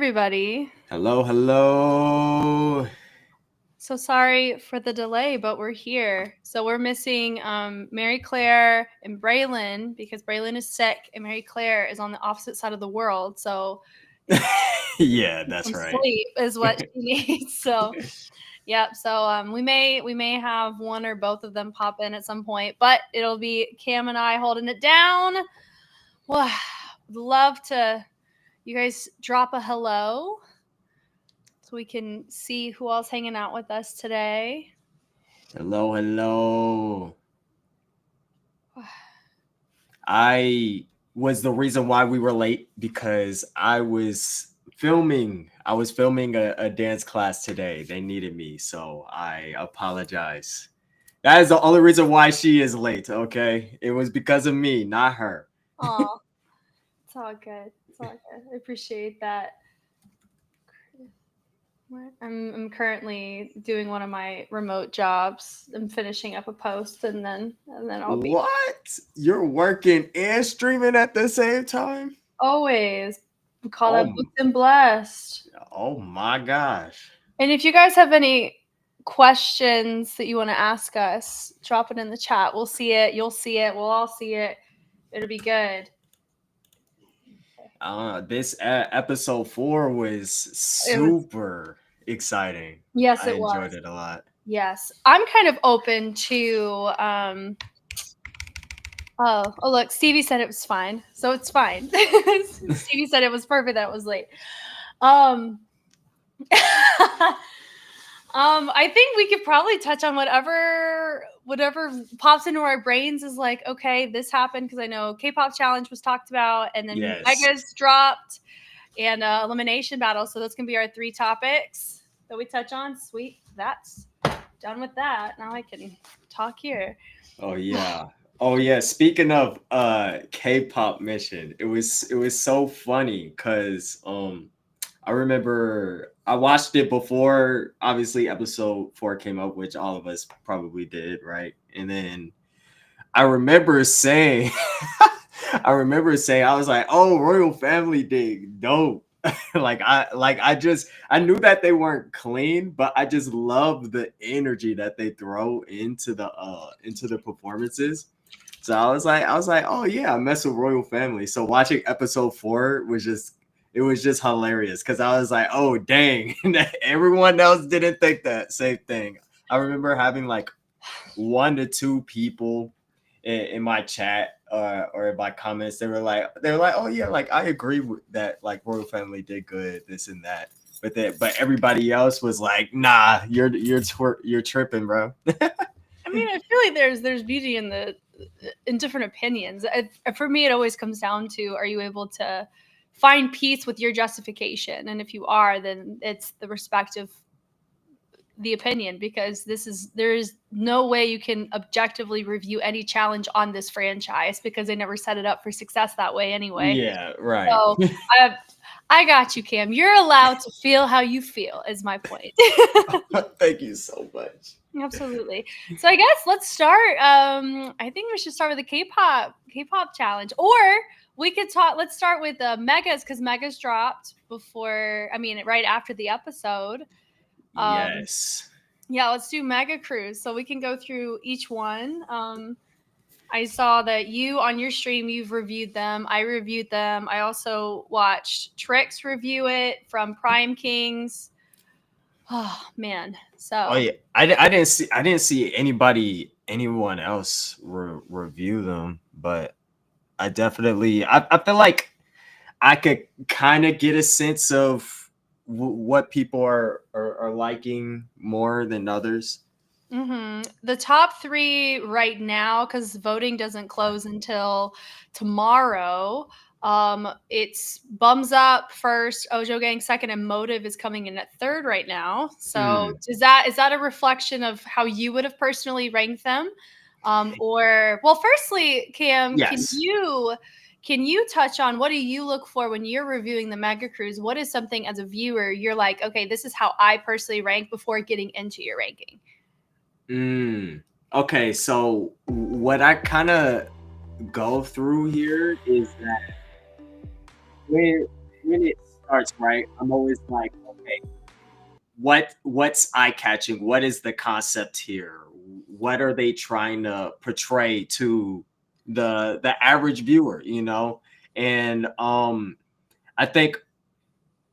everybody. Hello, hello. So sorry for the delay, but we're here. So we're missing Mary Claire and Braylon because Braylon is sick and Mary Claire is on the opposite side of the world. So Yeah, that's some right. sleep is what she needs. So yep. So we may have one or both of them pop in at some point, but it'll be Cam and I holding it down. Well, love to you guys drop a hello so we can see who else hanging out with us today. Hello, hello. I was the reason why we were late because I was filming. I was filming a dance class today. They needed me, so I apologize. That is the only reason why she is late, okay? It was because of me, not her. Oh, it's all good. It's all good. I appreciate that. I'm currently doing one of my remote jobs. I'm finishing up a post and then I'll be What? You're working and streaming at the same time? always we call that Oh, booked and blessed. oh my gosh. And if you guys have any questions that you want to ask us, drop it in the chat. We'll see it. You'll see it. We'll all see it. It'll be good. This episode 4 was It was super exciting. yes, I it enjoyed was. it a lot. Yes, I'm kind of open to. Oh, look, Stevie said it was fine, so it's fine. Stevie said it was perfect that it was late. Um, I think we could probably touch on whatever pops into our brains is like, okay, this happened because I know K-pop challenge was talked about, and then Yes. Megas dropped, and elimination battle. So those can be our 3 topics that we touch on. Sweet, that's done with that. Now I can talk here. Oh yeah. Oh yeah. Speaking of K-pop mission, it was so funny because I remember I watched it before obviously episode 4 came up, which all of us probably did, right? And then I remember saying I was like, "Oh, Royal Family did dope." I knew that they weren't clean, but I just love the energy that they throw into the performances. So I was like, "Oh yeah, I mess with Royal Family." So watching episode 4 was just hilarious because I was like, "Oh dang, everyone else didn't think that same thing." I remember having like 1 to 2 people in my chat or in my comments. They were like, oh yeah, like I agree with that. Like Royal Family did good, this and that. But everybody else was like, nah, you're tripping, bro. I mean, I feel like there's beauty in different opinions. For me, it always comes down to: are you able to find peace with your justification? And if you are, then it's the respect of the opinion, because there is no way you can objectively review any challenge on this franchise because they never set it up for success that way anyway. Yeah, right. So I I got you, Cam. You're allowed to feel how you feel, is my point. Thank you so much. Absolutely. So I guess let's start. I think we should start with the K-pop challenge, or we could talk. Let's start with Megas, because Megas dropped before. I mean, right after the episode. Yes. Yeah, let's do Mega Cruise, so we can go through each one. I saw that you on your stream, you've reviewed them. I reviewed them. I also watched Trix review it from Prime Kings. Oh man, Oh so yeah. I didn't see anyone else review them, but I feel like I could kind of get a sense of what people are liking more than others. the top 3 right now, because voting doesn't close until tomorrow. It's Bums Up first, Ojo Gang second, and Motive is coming in at third right now. So Hmm. is that a reflection of how you would have personally ranked them? Or well, firstly, Cam, can Yes. you can you touch on what do you look for when you're reviewing the Mega Cruise? What is something as a viewer you're like, okay, this is how I personally rank before getting into your ranking? Okay, so what I kind of go through here is that when when it starts, right, I'm always like, okay, what's eye catching? What is the concept here? What are they trying to portray to the average viewer? And I think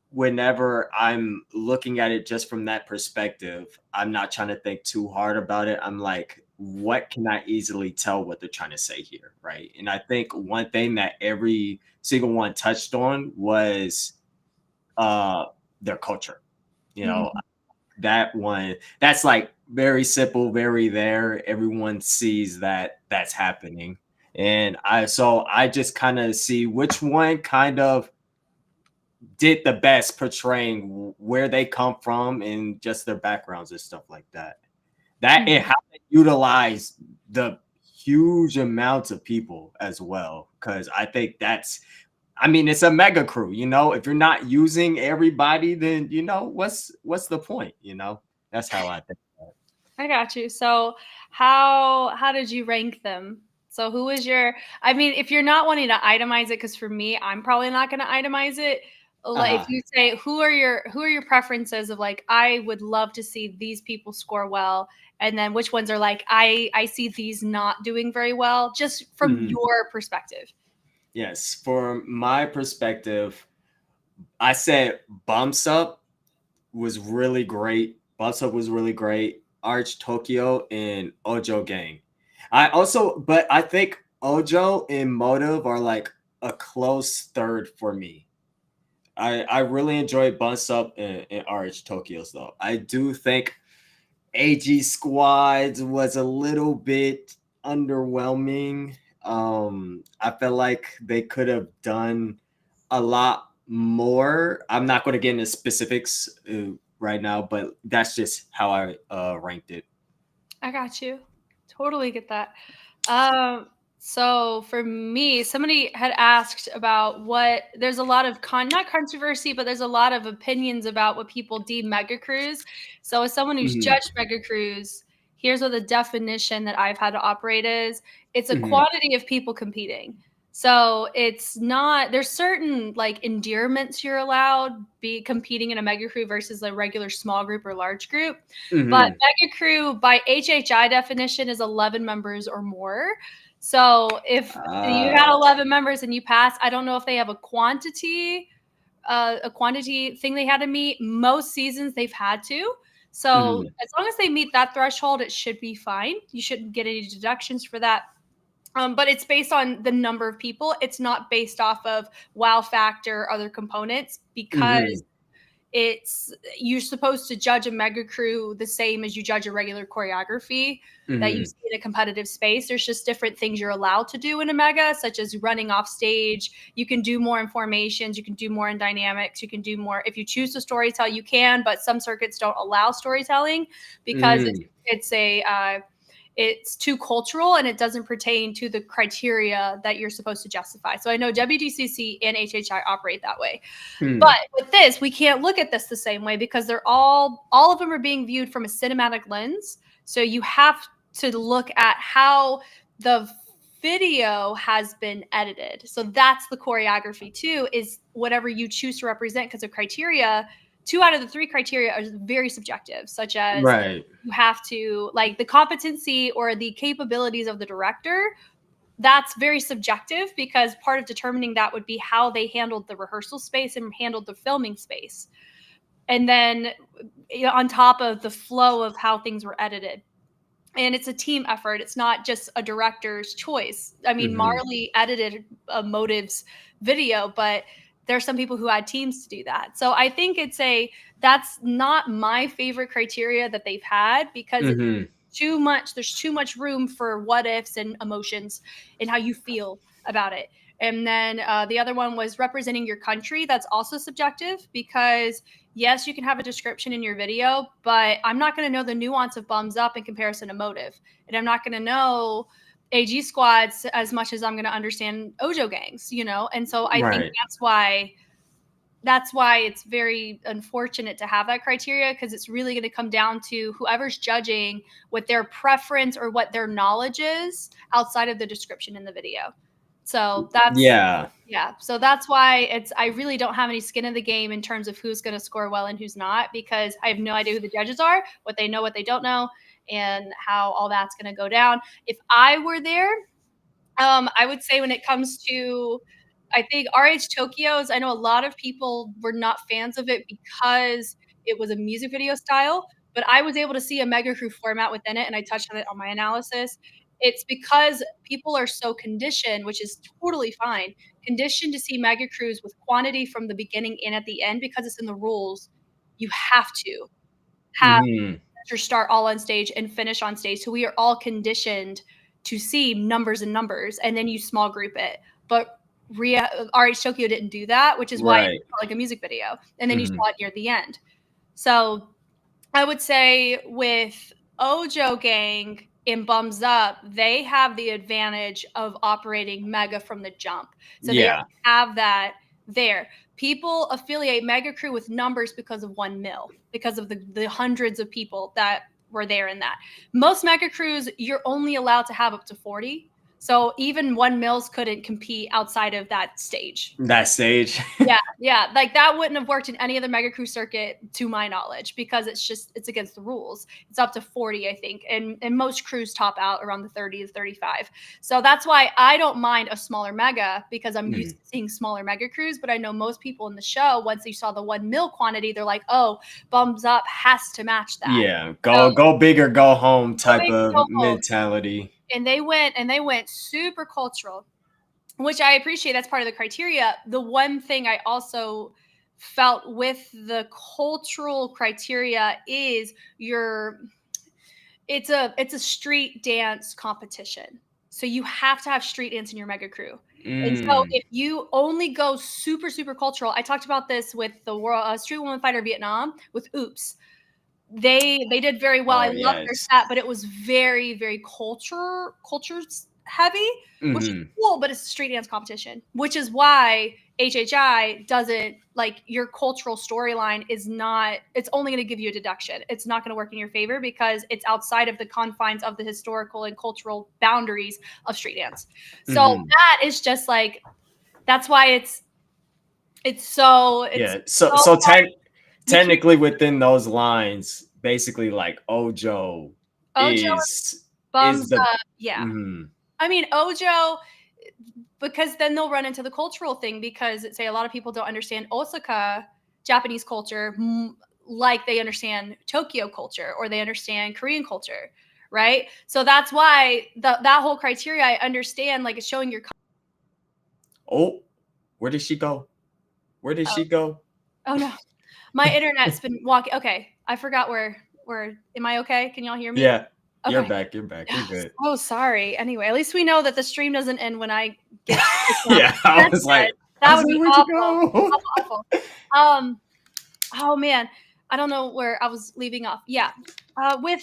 whenever I'm looking at it just from that perspective, I'm not trying to think too hard about it. I'm like, what can I easily tell what they're trying to say here? Right. And I think one thing that every single one touched on was uh their culture. You know, Mhm. that one, that's like very simple, very there. Everyone sees that that's happening. And I just kind of see which one kind of did the best portraying where they come from and just their backgrounds and stuff like that. That and Mhm. how they utilize the huge amounts of people as well. Cause I think I mean, it's a mega crew, if you're not using everybody, then what's the point? That's how I think. I got you. So how did you rank them? So who was your I mean, if you're not wanting to itemize it, because for me, I'm probably not gonna itemize it. Like if Uh-huh. you say who are your preferences of like, I would love to see these people score well, and then which ones are like, I see these not doing very well, just from Mhm. your perspective. Yes, for my perspective, I said Bumps Up was really great. Bumps Up was really great. Arch Tokyo and Ojo Gang. But I think Ojo and Motive are like a close third for me. I really enjoy Bumps Up and Arch Tokyo's though. I do think AG Squads was a little bit underwhelming. I feel like they could have done a lot more. I'm not going to get into specifics right now, but that's just how I ranked it. I got you. Totally get that. So for me, somebody had asked about what there's a lot of not controversy, but there's a lot of opinions about what people deem mega cruise. So as someone who's Hmm. judged mega cruise, here's what the definition that I've had to operate is. It's a Hmm. quantity of people competing. So it's not there's certain like endearments you're allowed be competing in a mega crew versus a regular small group or large group. But Hmm. mega crew by HHI definition is 11 members or more. So if you had Ah. 11 members and you pass, I don't know if they have a quantity thing they had to meet. Most seasons they've had to. So Hmm. as long as they meet that threshold, it should be fine. You shouldn't get any deductions for that. But it's based on the number of people. It's not based off of wow factor, other components, Hmm. because it's you're supposed to judge a mega crew the same as you judge a regular choreography that you Hmm. see in a competitive space. There's just different things you're allowed to do in a mega, such as running off stage. You can do more in formations, you can do more in dynamics, you can do more if you choose to storytell, you can, but some circuits don't allow storytelling because Hmm. it's too cultural and it doesn't pertain to the criteria that you're supposed to justify. So I know WDCC and HHI operate that way. But Hmm. with this, we can't look at this the same way because they're all of them are being viewed from a cinematic lens. So you have to look at how the video has been edited. So that's the choreography too, is whatever you choose to represent because of criteria. Two out of the three criteria are very subjective, such as Right. you have to like the competency or the capabilities of the director. That's very subjective because part of determining that would be how they handled the rehearsal space and handled the filming space. And then on top of the flow of how things were edited. And it's a team effort. It's not just a director's choice. I mean, Hmm. Marley edited a Motives video, but there are some people who had teams to do that. So I think that's not my favorite criteria that they've had because it's Hmm. too much. There's too much room for what ifs and emotions and how you feel about it. And then the other one was representing your country. That's also subjective because yes, you can have a description in your video, but I'm not going to know the nuance of bums up in comparison to motive. And I'm not going to know AG squads as much as I'm going to understand Ojo gangs. And so I think Right. that's why it's very unfortunate to have that criteria because it's really going to come down to whoever's judging what their preference or what their knowledge is outside of the description in the video. So that's Yeah. yeah. So that's why I really don't have any skin in the game in terms of who's going to score well and who's not, because I have no idea who the judges are, what they know, what they don't know, and how all that's going to go down. If I were there, I would say when it comes to, I think RH Tokyo's, I know a lot of people were not fans of it because it was a music video style, but I was able to see a mega crew format within it, and I touched on it on my analysis. It's because people are so conditioned, which is totally fine, conditioned to see mega crews with quantity from the beginning and at the end because it's in the rules. You have to have Hmm. start all on stage and finish on stage. So we are all conditioned to see numbers and numbers, and then you small group it. But RH Tokyo didn't do that, which is why it Right. felt like a music video. And then you Hmm. saw it near the end. So I would say with Ojo Gang in Bums Up, they have the advantage of operating mega from the jump. So they Yeah. have that there. People affiliate Mega Crew with numbers because of 1 mil, because of the hundreds of people that were there in that. Most Mega Crews, you're only allowed to have up to 40. So even 1 mils couldn't compete outside of that stage. That stage. Yeah, like that wouldn't have worked in any other Mega Crew circuit to my knowledge, because it's against the rules. It's up to 40, I think, and most crews top out around the 30 to 35. So that's why I don't mind a smaller mega, because I'm used to seeing smaller Mega Crews. But I know most people in the show, once they saw the 1 mil quantity, they're like, oh, Bums Up has to match that. Yeah. So Go big or go home go type big, of go home. mentality. And they went super cultural, which I appreciate. That's part of the criteria. The one thing I also felt with the cultural criteria is it's a street dance competition. So you have to have street dance in your mega crew. And so Mm. if you only go super, super cultural, I talked about this with the World Street Woman Fighter Vietnam with Oops. They did very well. I Oh love their yes. set, but it was very, very cultures heavy, which is Hmm. cool, but it's a street dance competition, which is why HHI doesn't, like, your cultural storyline is not, it's only going to give you a deduction. It's not going to work in your favor because it's outside of the confines of the historical and cultural boundaries of street dance. So Hmm. that is just like, that's why it's Yeah. so So hard. You can't. technically within those lines, basically like Ojo Ojo is Bums the. Up. Yeah. Mhm. I mean, Ojo, because then they'll run into the cultural thing, because say a lot of people don't understand Osaka, Japanese culture, like they understand Tokyo culture or they understand Korean culture, right? So that's why that whole criteria, I understand, like it's showing your. Oh, where did she go? Where did Oh, she go? oh no, my internet's been walking. Okay, I forgot where. Am I okay? Can y'all hear me? Yeah, you're Okay. back. You're back. You're good. Oh, sorry. Anyway, at least we know that the stream doesn't end when I get kicked off. Yeah, I That's was good. like, That would be where'd you awful. go? Awful, awful. Oh man, I don't know where I was leaving off. Yeah, with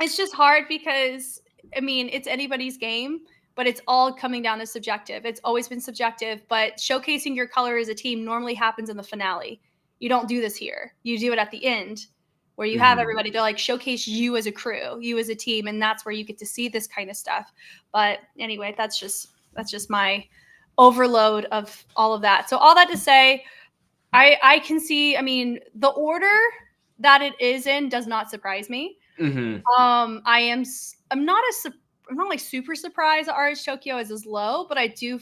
it's just hard because I mean it's anybody's game, but it's all coming down to subjective. It's always been subjective, but showcasing your color as a team normally happens in the finale. You don't do this here. You do it at the end, where you have Mhm. everybody. They're like, showcase you as a crew, you as a team, and that's where you get to see this kind of stuff. But anyway, that's just my overload of all of that. So all that to say, I can see. I mean, the order that it is in does not surprise me. Mhm. I'm not I'm not like super surprised that RH Tokyo is as low, but I do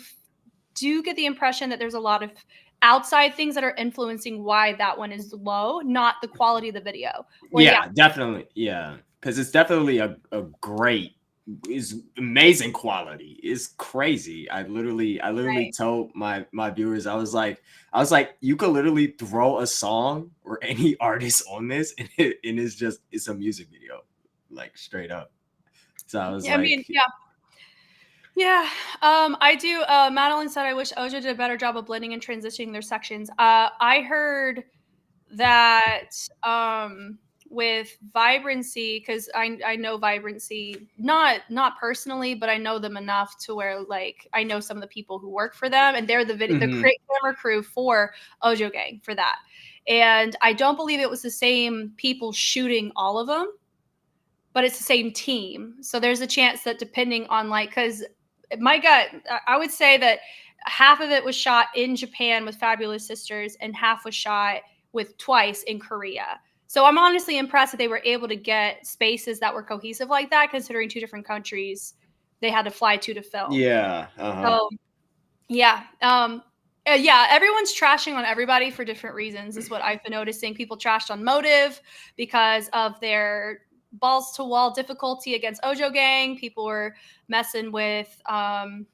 get the impression that there's a lot of outside things that are influencing why that one is low, not the quality of the video or the. Yeah, definitely. Yeah, because it's definitely a great, is amazing quality. It's crazy. I literally Right. told my viewers, I was like, you could literally throw a song or any artist on this, and it's a music video, like straight up. So I was Yeah, I mean, like, yeah. Yeah, I do. Madeline said, "I wish Oja did a better job of blending and transitioning their sections." I heard that with Vibrancy, because I know Vibrancy, not personally, but I know them enough to where, like, I know some of the people who work for them, and they're the mhm, create camera crew for Ojo Gang for that. And I don't believe it was the same people shooting all of them, but it's the same team. So there's a chance that depending on, like, because my gut, I would say that half of it was shot in Japan with Fabulous Sisters and half was shot with Twice in Korea. So I'm honestly impressed that they were able to get spaces that were cohesive like that, considering two different countries they had to fly to film. Yeah. So yeah. Yeah, everyone's trashing on everybody for different reasons, is what I've been noticing. People trashed on Motive because of their balls to wall difficulty against Ojo Gang. People were messing with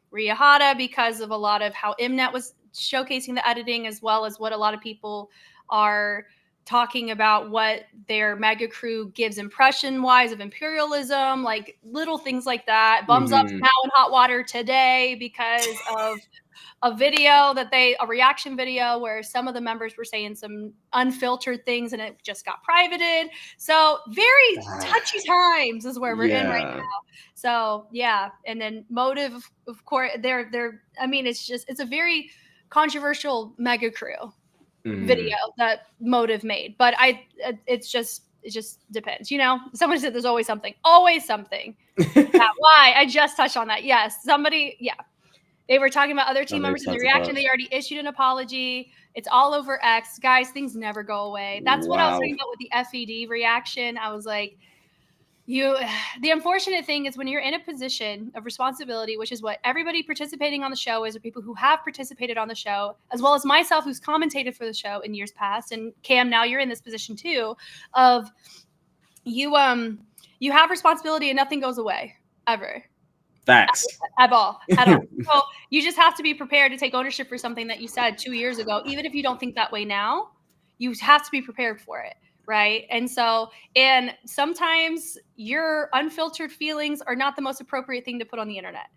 Ria Hata because of a lot of how Mnet was showcasing the editing, as well as what a lot of people are talking about what their mega crew gives impression wise of imperialism, like little things like that. Bums up now in hot water today because of a reaction video where some of the members were saying some unfiltered things and it just got privated. So very touchy times is where we're in right now. So yeah. And then Motive, of course, I mean, it's a very controversial mega crew video that Motive made, but it just depends, someone said there's always something. Why I just touched on that. Yes. They were talking about other team members in the reaction. They already issued an apology. It's all over X. Guys, things never go away. That's what I was talking about with the FED reaction. I was like, the unfortunate thing is when you're in a position of responsibility, which is what everybody participating on the show is, or people who have participated on the show, as well as myself who's commentated for the show in years past, and Cam, now you're in this position too, of you have responsibility and nothing goes away ever. Facts. At all. So you just have to be prepared to take ownership for something that you said 2 years ago. Even if you don't think that way now, you have to be prepared for it. Right. And sometimes your unfiltered feelings are not the most appropriate thing to put on the internet.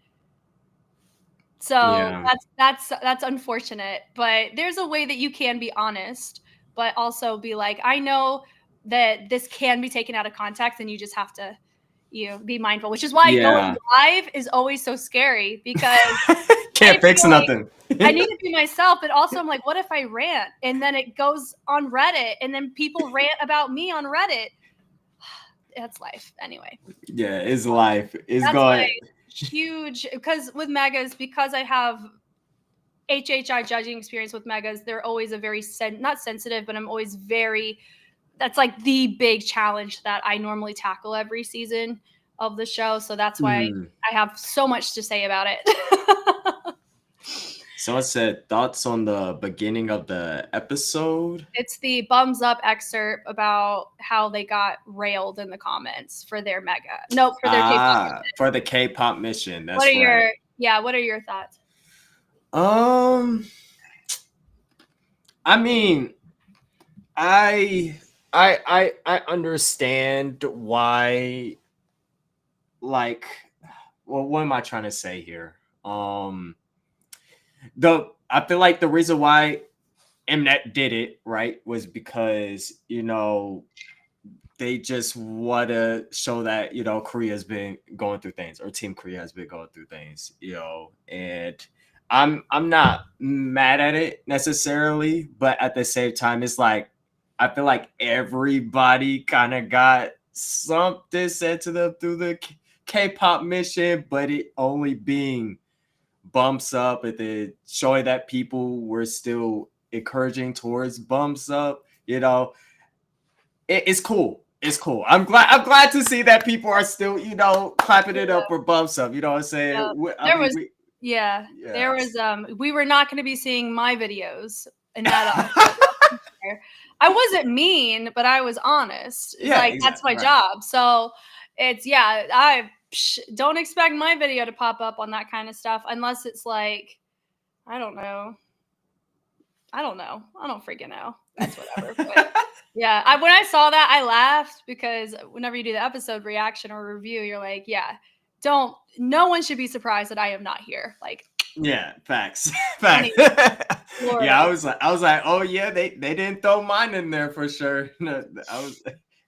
So that's unfortunate. But there's a way that you can be honest, but also be like, I know that this can be taken out of context and you just have to be mindful, which is why going live is always so scary, because can't fix nothing. I need to be myself, but also I'm like, what if I rant and then it goes on Reddit and then people rant about me on Reddit? That's life anyway. Yeah, it's life. It's going huge, because with megas, because I have HHI judging experience with megas, they're always a very not sensitive, but I'm always very. That's like the big challenge that I normally tackle every season of the show. So that's why I have so much to say about it. So I said, thoughts on the beginning of the episode? It's the bums up excerpt about how they got railed in the comments for their mega. Nope, for their K-pop mission. For the K-pop mission. That's what are your thoughts? I mean, I understand why, like, well, what am I trying to say here? I feel like the reason why Mnet did it, right, was because, they just want to show that, Korea's been going through things, or Team Korea has been going through things, and I'm not mad at it necessarily, but at the same time, it's like, I feel like everybody kind of got something said to them through the K-pop mission, but it only being bumps up, and then showing that people were still encouraging towards bumps up. It's cool. It's cool. I'm glad to see that people are still, clapping it up for bumps up. You know what I'm saying? We were not going to be seeing my videos in that. I wasn't mean, but I was honest. That's my job. So it's, I don't expect my video to pop up on that kind of stuff unless it's like, I don't know. I don't freaking know. That's whatever. But yeah, when I saw that, I laughed, because whenever you do the episode reaction or review, you're like, no one should be surprised that I am not here. Like, yeah, facts. Yeah, I was like, oh yeah, they didn't throw mine in there for sure. No,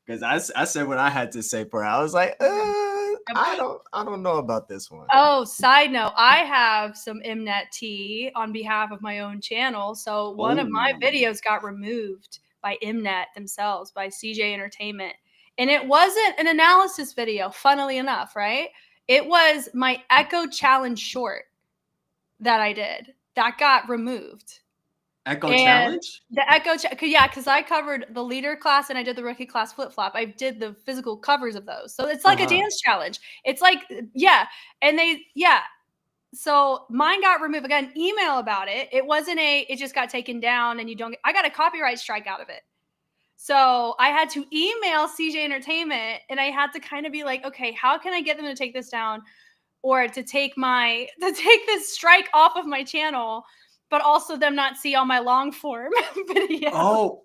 because I said what I had to say for it. I was like, I don't know about this one. Oh, side note, I have some Mnet tea on behalf of my own channel. So one of my videos got removed by Mnet themselves, by CJ Entertainment. And it wasn't an analysis video, funnily enough, right? It was my Echo Challenge short that I did that got removed. Echo And Challenge? the Echo, yeah, because I covered the leader class and I did the rookie class flip flop. I did the physical covers of those, so it's like a dance challenge. It's like, yeah, and so mine got removed. I got an email about it. It wasn't it just got taken down, and I got a copyright strike out of it. So I had to email CJ Entertainment, and I had to kind of be like, okay, how can I get them to take this down, or to take this strike off of my channel, but also them not see all my long form video.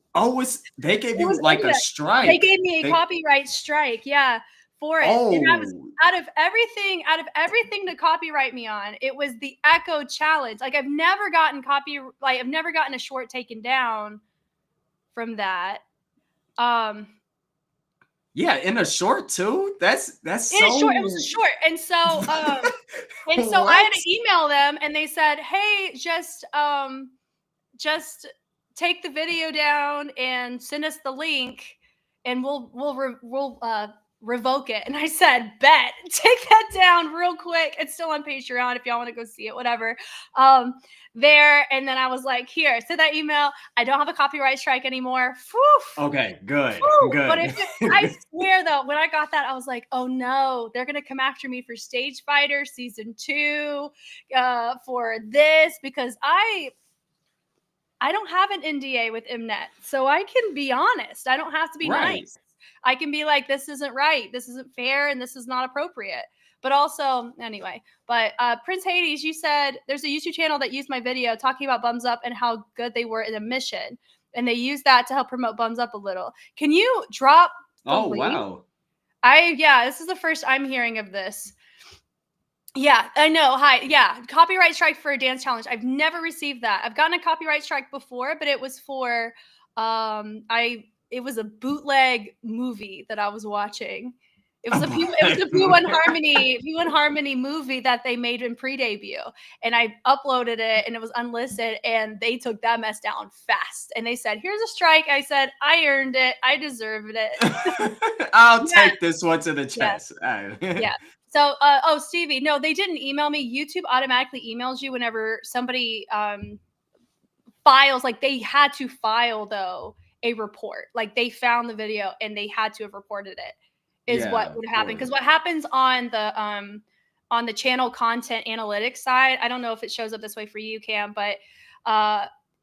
They gave you like a strike. They gave me a copyright strike, yeah, for it. And I was out of everything to copyright me on, it was the Echo Challenge. Like I've never gotten a short taken down from that. Yeah, in a short too. That's so. It was a short, and so I had to email them, and they said, "Hey, just take the video down and send us the link, and we'll revoke it." And I said, "Bet, take that down real quick. It's still on Patreon if y'all want to go see it, whatever." There, and then I was like, "Here, send that email. I don't have a copyright strike anymore." Whew. Okay, good. But I swear though, when I got that, I was like, "Oh no, they're gonna come after me for Stage Fighter Season 2, for this," because I don't have an NDA with Mnet, so I can be honest. I don't have to be nice. I can be like, this isn't right, this isn't fair, and this is not appropriate. But also, anyway, Prince Hades, you said there's a YouTube channel that used my video talking about Bums Up and how good they were in a mission, and they used that to help promote Bums Up a little. Can you drop the link? Wow. This is the first I'm hearing of this. Yeah, I know. Hi. Yeah. Copyright strike for a dance challenge. I've never received that. I've gotten a copyright strike before, but it was for it was a bootleg movie that I was watching. It was a View and Harmony movie that they made in pre-debut, and I uploaded it, and it was unlisted, and they took that mess down fast. And they said, "Here's a strike." I said, "I earned it. I deserved it. I'll take this one to the chest." Yeah. So, Stevie, no, they didn't email me. YouTube automatically emails you whenever somebody files. Like they had to file though a report. Like they found the video and they had to have reported it. Is what would happen, because what happens on the channel content analytics side, I don't know if it shows up this way for you, Cam, but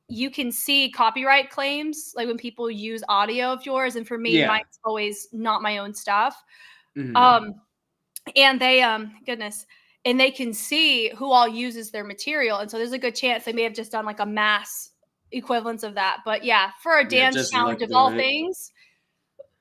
you can see copyright claims like when people use audio of yours, and for me, mine's always not my own stuff. Mm-hmm. And they and they can see who all uses their material, and so there's a good chance they may have just done like a mass equivalence of that. But yeah, for a dance challenge of all things.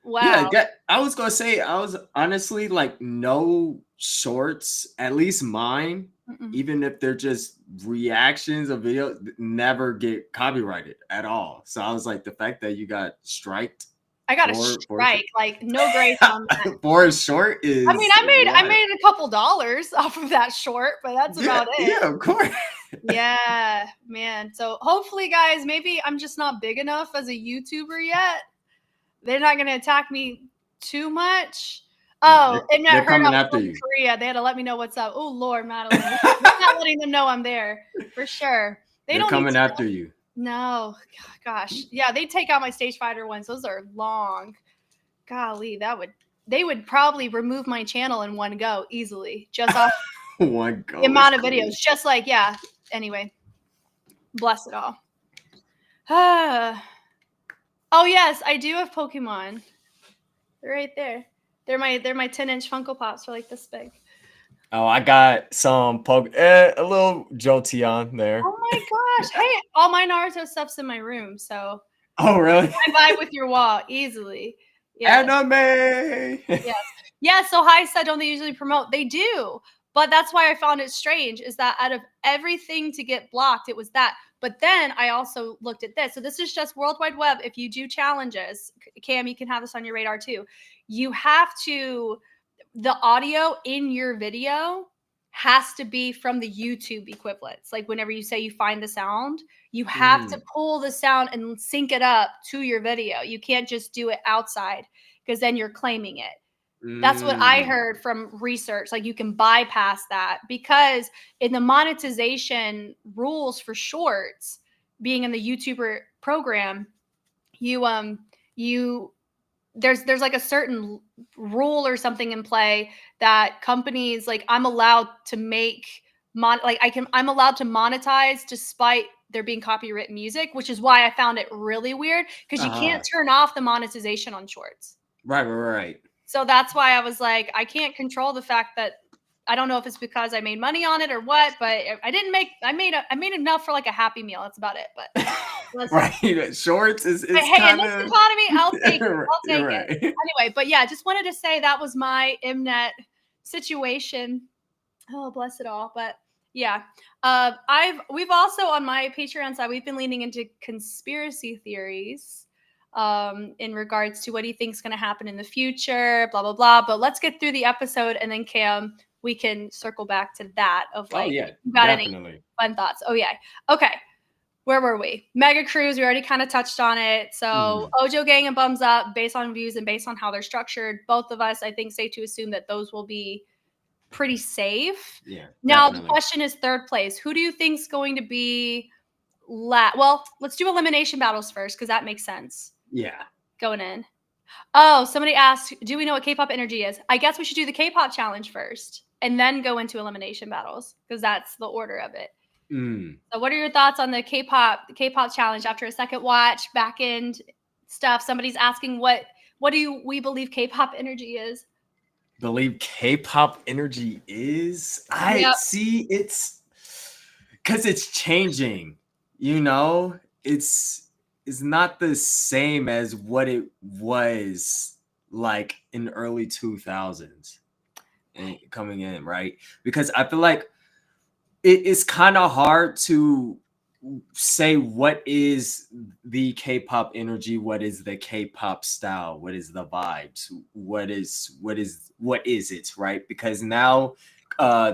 Wow. Yeah, I was gonna say, I was honestly like, no shorts, at least mine, even if they're just reactions of videos, never get copyrighted at all. So I was like, the fact that you got striked. I got a strike, like no grace on that. For a short is. I mean, I made a couple dollars off of that short, but that's about it. Yeah, of course. Yeah, man. So hopefully, guys, maybe I'm just not big enough as a YouTuber yet. They're not going to attack me too much. Oh, and I heard I'm from Korea. They had to let me know what's up. Oh, Lord, Madeline. I'm not letting them know I'm there for sure. They're coming after you. No, gosh. Yeah, they take out my Stage Fighter ones. Those are long. Golly, they would probably remove my channel in one go easily. Just off one go. The amount of videos. Just like, yeah. Anyway, bless it all. Oh yes, I do have Pokemon. They're right there. They're my 10-inch Funko Pops for like this big. Oh, I got some a little Jolteon there. Oh my gosh! Hey, all my Naruto stuff's in my room, so. Oh really? I vibe with your wall easily. Yes. Anime. Yes. Yeah. So Hi said, don't they usually promote? They do, but that's why I found it strange. Is that out of everything to get blocked, it was that. But then I also looked at this. So this is just World Wide Web. If you do challenges, Cam, you can have this on your radar too. You have to, the audio in your video has to be from the YouTube equivalents. Like whenever you say you find the sound, you have to pull the sound and sync it up to your video. You can't just do it outside because then you're claiming it. That's what I Mm. heard from research. Like you can bypass that because in the monetization rules for shorts, being in the YouTuber program, you you there's like a certain rule or something in play that companies like I'm allowed to make I'm allowed to monetize despite there being copyright music, which is why I found it really weird because you can't Uh-huh. turn off the monetization on shorts. Right. So that's why I was like, I can't control the fact that I don't know if it's because I made money on it or what, but I didn't make I made enough for like a Happy Meal. That's about it. But listen, Right. Shorts but is hey, in kind this of economy, I'll take it. I'll take it. right. Anyway, but yeah, just wanted to say that was my Mnet situation. Oh, bless it all. But yeah, we've also on my Patreon side, we've been leaning into conspiracy theories in regards to what he thinks going to happen in the future, blah blah blah. But let's get through the episode, and then Cam, we can circle back to that of Oh like, yeah, you got any definitely. fun thoughts? Oh yeah, okay. Where were we? Mega Cruise, we already kind of touched on it. So Mhm. Ojo Gang and Bums Up, based on views and based on how they're structured, both of us, I think, safe to assume that those will be pretty safe. Yeah, Now the definitely. question is third place. Who do you think is going to be well, let's do elimination battles first because that makes sense Yeah. going in. Oh, somebody asked, do we know what K-pop energy is? I guess we should do the K-pop challenge first and then go into elimination battles because that's the order of it. Mm. So what are your thoughts on the K-pop challenge after a second watch, back end stuff? Somebody's asking what do we believe K-pop energy is? Believe K-pop energy is? I Yep. see it's because it's changing. You know, it's not the same as what it was like in early 2000s and coming in, right? Because I feel like it is kind of hard to say what is the K-pop energy, what is the K-pop style, what is the vibes, what is it, right? Because now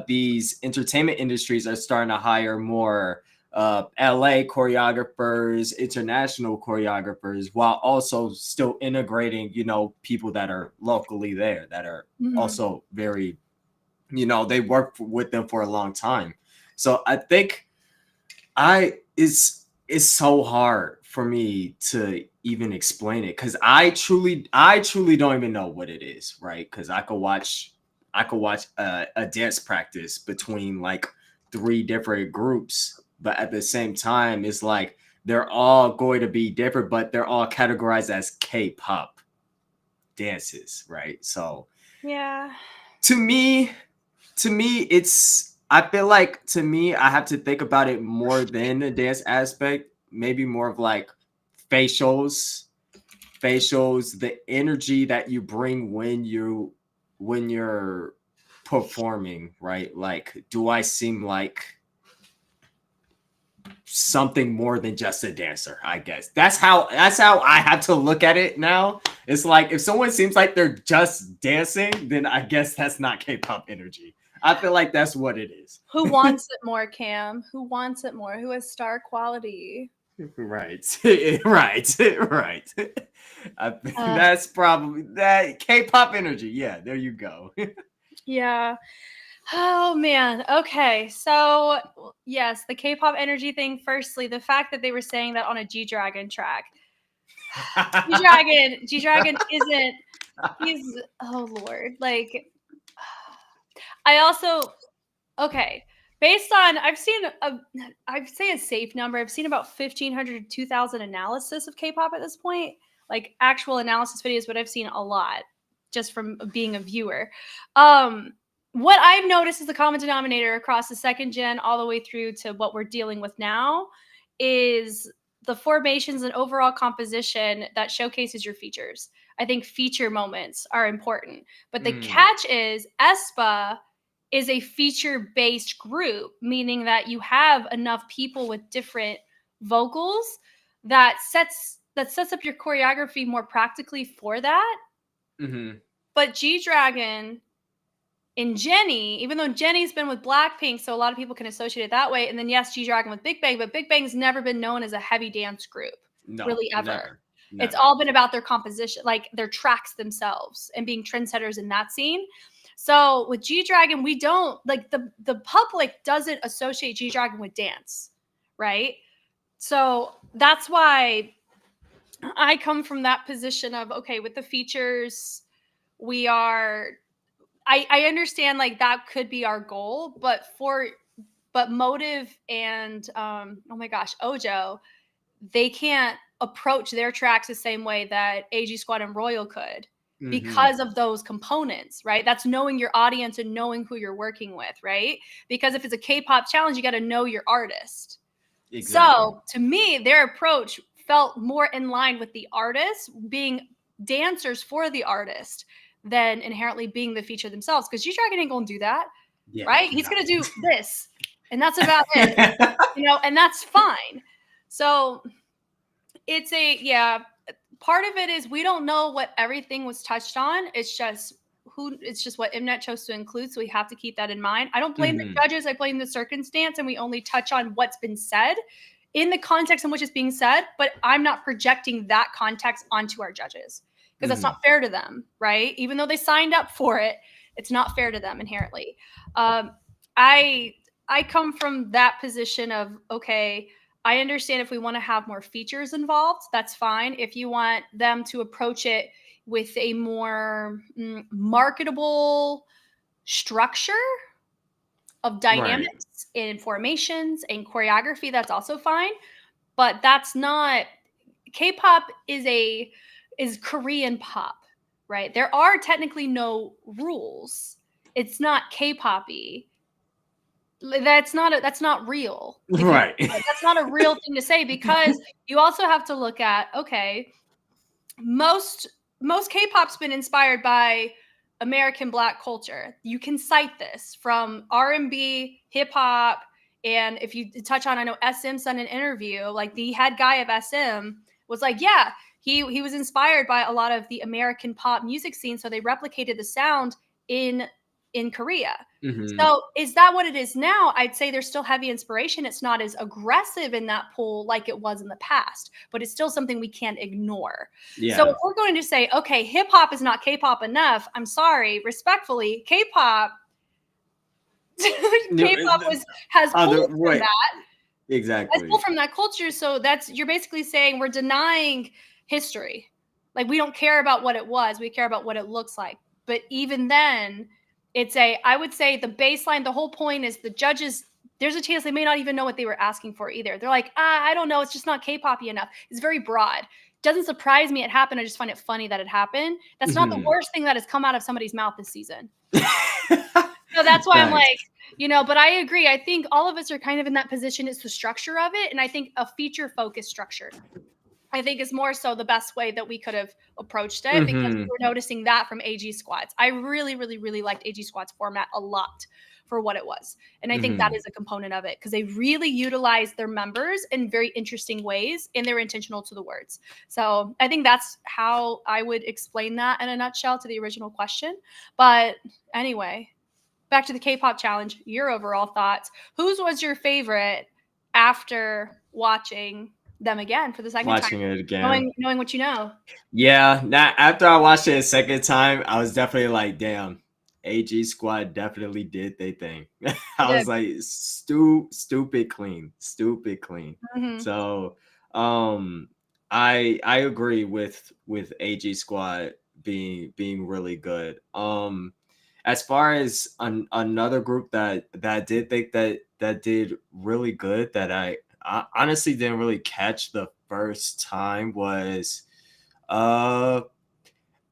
these entertainment industries are starting to hire more LA choreographers, international choreographers, while also still integrating, people that are locally there that are Mhm. also very, they work with them for a long time. So I think it's so hard for me to even explain it because I truly don't even know what it is, right? Because I could watch a dance practice between like three different groups, but at the same time, it's like they're all going to be different, but they're all categorized as K-pop dances, right? So Yeah. to me, it's I feel like to me I have to think about it more than the dance aspect, maybe more of like facials, the energy that you bring when you're performing, right? Like, do I seem like something more than just a dancer? I guess that's how I have to look at it now. It's like if someone seems like they're just dancing, then I guess that's not K-pop energy. I feel like that's what it is. Who wants it more, Cam? Who wants it more? Who has star quality? Right. Right. Uh, That's probably that K-pop energy. Yeah, there you go. yeah. Oh man. Okay. So yes, the K-pop energy thing. Firstly, the fact that they were saying that on a G-Dragon track. G-Dragon isn't. He's oh lord. Like I also okay. Based on I'd say a safe number. I've seen about 1,500 to 2,000 analysis of K-pop at this point, like actual analysis videos, but I've seen a lot just from being a viewer. Um, what I've noticed is the common denominator across the second gen all the way through to what we're dealing with now is the formations and overall composition that showcases your features. I think feature moments are important, but the Mm, catch is aespa is a feature based group, meaning that you have enough people with different vocals that sets up your choreography more practically for that. hmm But G Dragon and Jenny, even though Jenny's been with Blackpink, so a lot of people can associate it that way. And then yes, G Dragon with Big Bang, but Big Bang's never been known as a heavy dance group, No, really ever. never. It's Never. all been about their composition, like their tracks themselves and being trendsetters in that scene. So with G-Dragon, we don't like the public doesn't associate G-Dragon with dance, right? So that's why I come from that position of, okay, with the features, we are I understand like that could be our goal, but Motive and oh my gosh, Ojo, they can't approach their tracks the same way that AG Squad and Royal could because of those components, right? That's knowing your audience and knowing who you're working with, right? Because if it's a K-pop challenge, you got to know your artist. Exactly. So to me, their approach felt more in line with the artist being dancers for the artist than inherently being the feature themselves. Because G-Dragon ain't gonna do that, Yeah. right? He's gonna do this, and that's about it, and that's fine. So it's part of it is we don't know what everything was touched on. It's just what Mnet chose to include, so we have to keep that in mind. I don't blame the judges, I blame the circumstance, and we only touch on what's been said in the context in which it's being said, but I'm not projecting that context onto our judges because that's not fair to them, right? Even though they signed up for it, it's not fair to them inherently. I come from that position of, okay, I understand if we want to have more features involved, that's fine. If you want them to approach it with a more marketable structure of dynamics and formations and choreography, that's also fine. But that's not K-pop is Korean pop, right? There are technically no rules. It's not K-poppy. That's not real. Right. That's not a real thing to say because you also have to look at, okay, most K-pop's been inspired by American Black culture. You can cite this from R&B, hip hop, and if you touch on, I know SM's done an interview, like the head guy of SM was like, yeah, he was inspired by a lot of the American pop music scene, so they replicated the sound in Korea. So is that what it is now? I'd say there's still heavy inspiration. It's not as aggressive in that pool like it was in the past, but it's still something we can't ignore. Yeah. So if we're going to say, okay, hip hop is not K-pop enough, I'm sorry, respectfully, K-pop has pulled from that. Exactly. Has pulled from that culture. So you're basically saying we're denying history. Like we don't care about what it was, we care about what it looks like. But even then, I would say the baseline, the whole point is the judges, there's a chance they may not even know what they were asking for either. They're like, I don't know, it's just not K-poppy enough. It's very broad. Doesn't surprise me it happened. I just find it funny that it happened. That's not the worst thing that has come out of somebody's mouth this season. So that's why I'm like, but I agree. I think all of us are kind of in that position. It's the structure of it. And I think a feature-focused structure, I think is more so the best way that we could have approached it because we were noticing that from AG Squads. I really, really, really liked AG Squads format a lot for what it was. And I think that is a component of it because they really utilized their members in very interesting ways and they're intentional to the words. So I think that's how I would explain that in a nutshell to the original question. But anyway, back to the K-pop challenge, your overall thoughts. Whose was your favorite after watching them again for the second time? Watching it again. Knowing what you know. Yeah, after I watched it a second time, I was definitely like, damn, AG Squad definitely did their thing. I was like, stupid clean. So I agree with AG Squad being really good. As far as another group that did think that did really good that I honestly didn't really catch the first time was I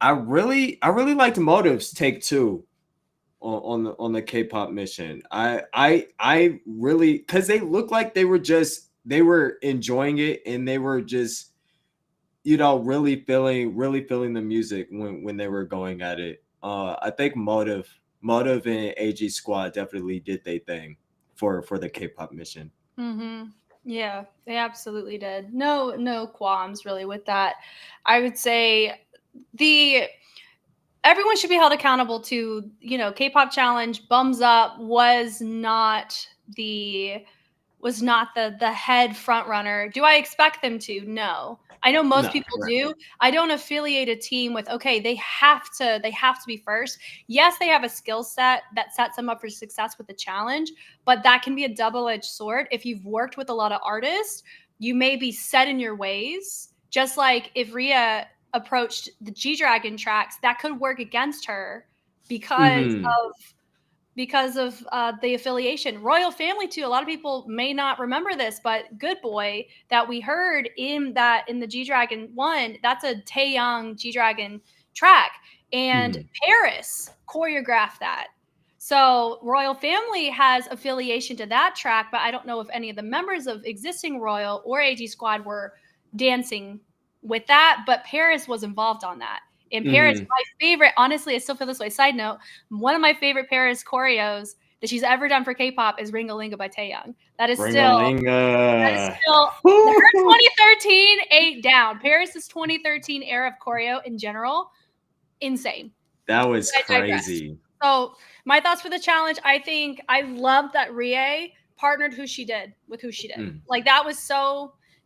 really liked Motive's Take Two on the K-pop mission. I really, because they looked like they were enjoying it and they were just really feeling the music when they were going at it. I think Motive and AG Squad definitely did their thing for the K-pop mission. Yeah, they absolutely did. No qualms really with that. I would say everyone should be held accountable to, K-pop challenge Bums Up was not the was not the head front runner. Do I expect them to? No. I know most No, people right. do. I don't affiliate a team with, okay, they have to be first. Yes, they have a skill set that sets them up for success with the challenge, but that can be a double-edged sword. If you've worked with a lot of artists, you may be set in your ways. Just like if Rhea approached the G-Dragon tracks, that could work against her because of the affiliation. Royal Family too. A lot of people may not remember this, but Good Boy that we heard in the G-Dragon one, that's a Taeyang G-Dragon track, and Paris choreographed that. So Royal Family has affiliation to that track, but I don't know if any of the members of existing Royal or AG Squad were dancing with that, but Paris was involved on that. And Paris, my favorite, honestly, I still feel this way. Side note, one of my favorite Paris choreos that she's ever done for K-pop is Ring-a-Linga by Taeyang. That is still her 2013 8 down. Paris's 2013 era of choreo in general, insane. That was I digress. crazy. So my thoughts for the challenge, I think I love that Rie partnered who she did with who she did. Like that was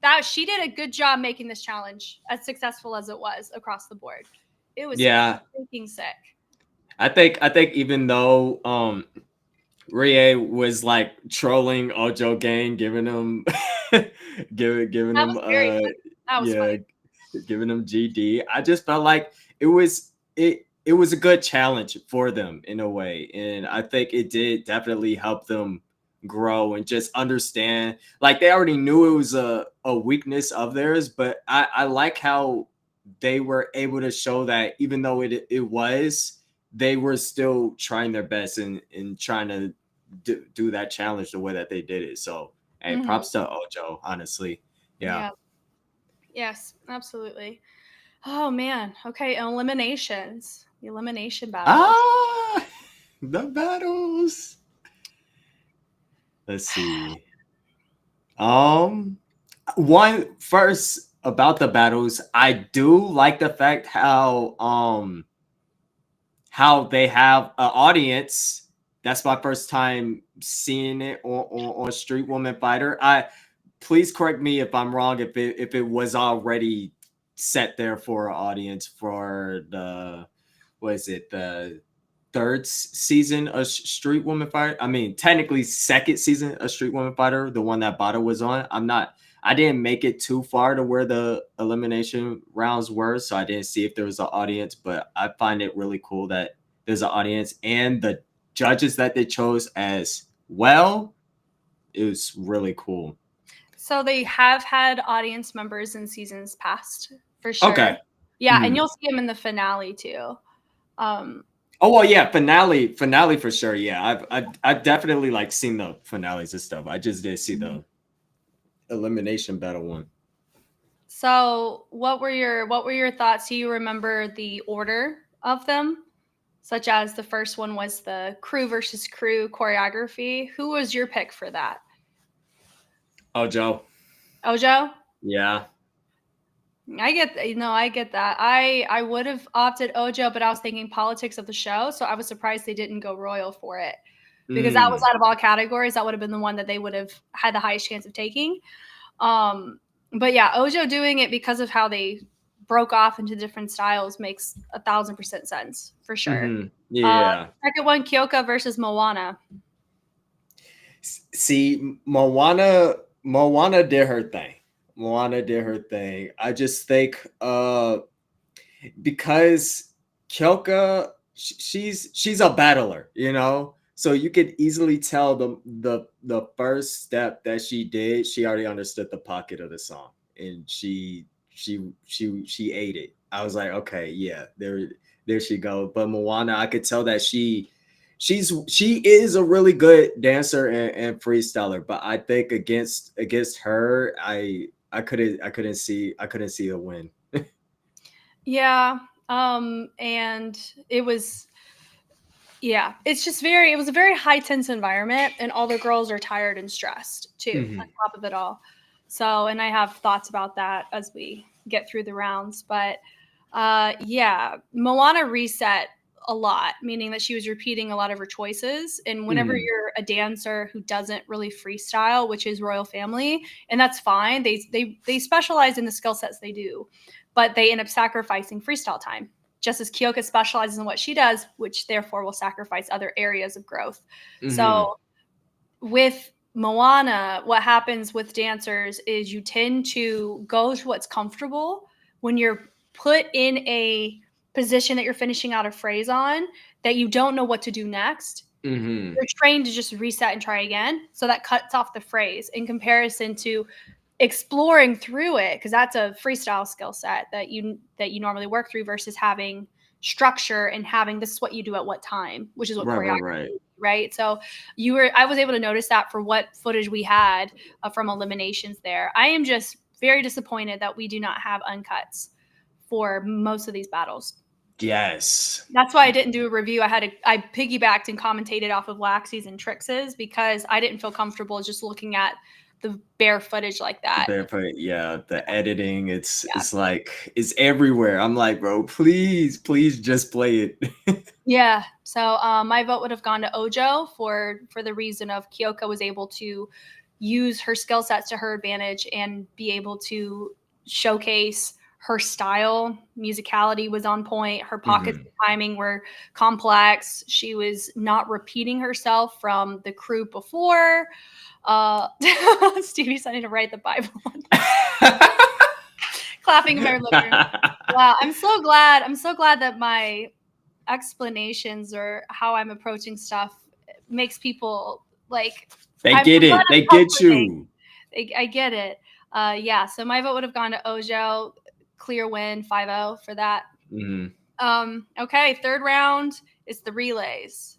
that she did a good job making this challenge as successful as it was across the board. It was freaking sick. I think even though Rie was like trolling Ojo Gang, giving him giving him giving him GD, I just felt like it was a good challenge for them in a way, and I think it did definitely help them grow and just understand. Like they already knew it was a weakness of theirs, but I like how they were able to show that even though it was, they were still trying their best and trying to do that challenge the way that they did it. So hey, props to Ojo, honestly. Yeah. Yes, absolutely. Oh man. Okay, eliminations. The elimination battles. The battles. Let's see. One first about the battles, I do like the fact how they have an audience. That's my first time seeing it on Street Woman Fighter. Please correct me if I'm wrong, if it was already set there for an audience for the third season of Street Woman Fighter. I mean, technically second season of Street Woman Fighter, the one that Bada was on. I didn't make it too far to where the elimination rounds were, so I didn't see if there was an audience, but I find it really cool that there's an audience, and the judges that they chose as well, it was really cool. So they have had audience members in seasons past, for sure. Okay. Yeah, and you'll see them in the finale too. Oh well, yeah, finale for sure. Yeah, I've definitely like seen the finales and stuff. I just didn't see the elimination battle one. So what were your thoughts? Do you remember the order of them? Such as the first one was the crew versus crew choreography. Who was your pick for that? Ojo. Yeah. I get that. I would have opted Ojo, but I was thinking politics of the show, so I was surprised they didn't go Royal for it. Because that was out of all categories, that would have been the one that they would have had the highest chance of taking. But yeah, Ojo doing it because of how they broke off into different styles makes 1,000% sense for sure. Yeah. Second one, Kyoka versus Moana. See, Moana did her thing. I just think because Kyoka, she's a battler, you know. So you could easily tell the first step that she did, she already understood the pocket of the song, and she ate it. I was like, okay, yeah, there she go. But Moana, I could tell that she is a really good dancer and freestyler. But I think against her, I couldn't see a win. Yeah. And it was. Yeah, it's just it was a very high tense environment, and all the girls are tired and stressed too, on top of it all. So, and I have thoughts about that as we get through the rounds. But yeah, Moana reset a lot, meaning that she was repeating a lot of her choices. And whenever Mhm. you're a dancer who doesn't really freestyle, which is royal family, and that's fine, they specialize in the skill sets they do, but they end up sacrificing freestyle time. Just as Kyoka specializes in what she does, which therefore will sacrifice other areas of growth. Mhm. So with Moana, what happens with dancers is you tend to go to what's comfortable when you're put in a position that you're finishing out a phrase on that you don't know what to do next. Mhm. You're trained to just reset and try again. So that cuts off the phrase in comparison to exploring through it, because that's a freestyle skill set that you normally work through versus having structure and having this is what you do at what time, which is what Right, right, choreography right. is, right? So I was able to notice that for what footage we had from eliminations there. I am just very disappointed that we do not have uncuts for most of these battles. Yes. That's why I didn't do a review. I piggybacked and commentated off of Laxi's and Trix's because I didn't feel comfortable just looking at the bare footage like The that. barefoot, yeah, the editing, Yeah. it's like it's everywhere. I'm like, bro, please, please just play it. Yeah. So my vote would have gone to Ojo for the reason of Kyoka was able to use her skill sets to her advantage and be able to showcase her style. Musicality was on point. Her pockets Mhm. of timing were complex. She was not repeating herself from the crew before. Stevie's starting to write the Bible. Clapping in my living room. Wow, I'm so glad. I'm so glad that my explanations or how I'm approaching stuff makes people like. They I'm get glad it. They I'm get comforting. you. I get it. Yeah. So my vote would have gone to Ojo. Clear win, 5-0 for that. Mhm. Okay, third round is the relays.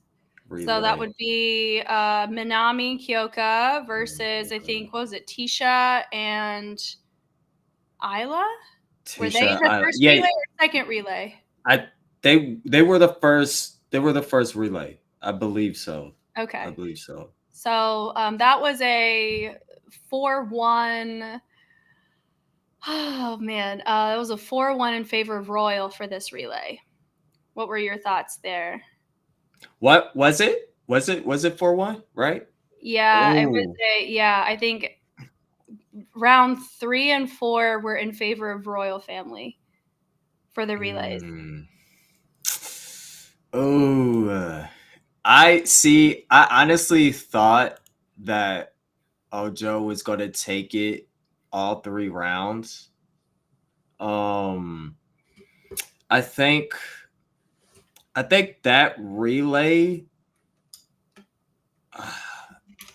So that Relay. would be Minami Kyoka versus I think what was it, Tisha and Isla? Were they Tisha, the first yeah, relay or second relay? I they were the first. They were the first relay. I believe so. I Okay. believe so. So that was a 4-1. Oh man, it was a 4-1 in favor of Royal for this relay. What were your thoughts there? What was it? Was it 4-1? Right? Yeah, it was Oh. I think round 3 and 4 were in favor of Royal family for the relays. Mm. Oh. I see. I honestly thought that Ojo was going to take it all 3 rounds. Um, I think I think that relay.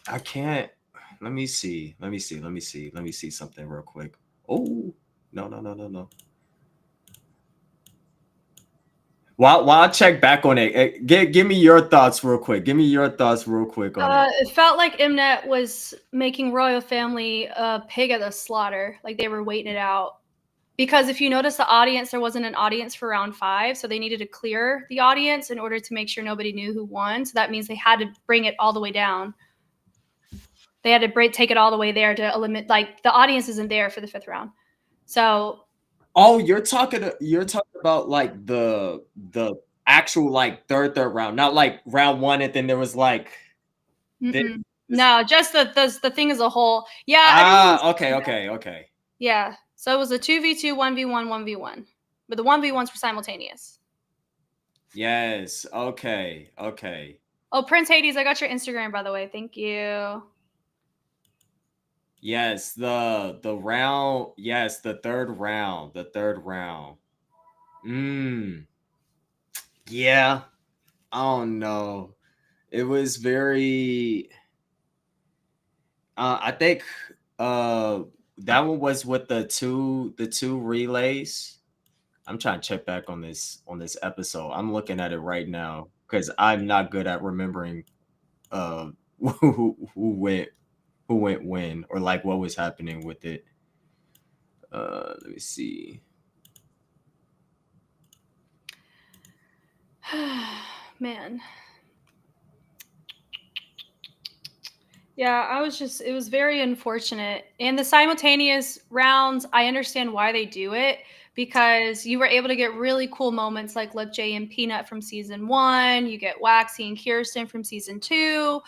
I can't. Let me see. Let me see. Let me see. Let me see something real quick. Oh no no no no no. While I check back on it, give me your thoughts real quick. Give me your thoughts real quick on it. It felt like Mnet was making Royal family a pig at the slaughter, like they were waiting it out. Because if you notice the audience, there wasn't an audience for round 5, so they needed to clear the audience in order to make sure nobody knew who won. So that means they had to bring it all the way down. They had to take it all the way there to eliminate, like the audience isn't there for the 5th round. So Oh, you're talking about like the actual like third round, not like round 1, and then there was like this. this no, just the thing as a whole. Yeah, everyone was okay, doing that. okay, okay. Yeah. So it was a 2v2, 1v1, 1v1. But the 1v1s were simultaneous. Yes. Okay. Okay. Oh, Prince Hades, I got your Instagram, by the way. Thank you. Yes, the round, yes, the third round, the third round. Mm. Yeah. I don't know. It was very I think that one was with the two relays. I'm trying to check back on this episode. I'm looking at it right now because I'm not good at remembering uh who went when or like what was happening with it. Let me see. Man. Yeah, it was very unfortunate. And the simultaneous rounds, I understand why they do it because you were able to get really cool moments like Lip J and Peanut from season 1. You get Waxy and Kirsten from season 2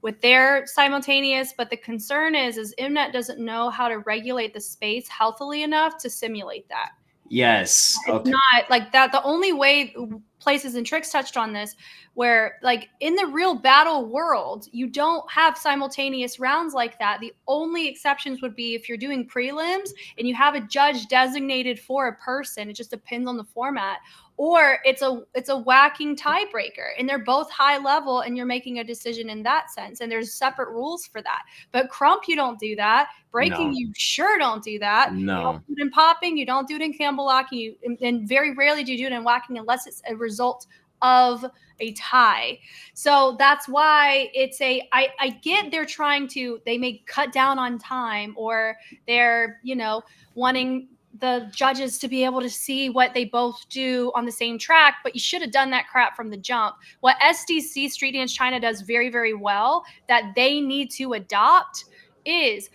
with their simultaneous. But the concern is Mnet doesn't know how to regulate the space healthily enough to simulate that. Yes. It's Okay. not like that. The only way Places and Tricks touched on this, where like in the real battle world, you don't have simultaneous rounds like that. The only exceptions would be if you're doing prelims and you have a judge designated for a person. It just depends on the format. Or it's a whacking tiebreaker and they're both high level and you're making a decision in that sense. And there's separate rules for that. But Crump, you don't do that. Breaking, No. you sure don't do that. You don't No. do it in popping, you don't do it in Campbell locking, and very rarely do you do it in whacking unless it's a result of a tie. So that's why I get they're trying to, they may cut down on time or they're, wanting the judges to be able to see what they both do on the same track, but you should have done that crap from the jump. What SDC Street Dance China does very, very well that they need to adopt is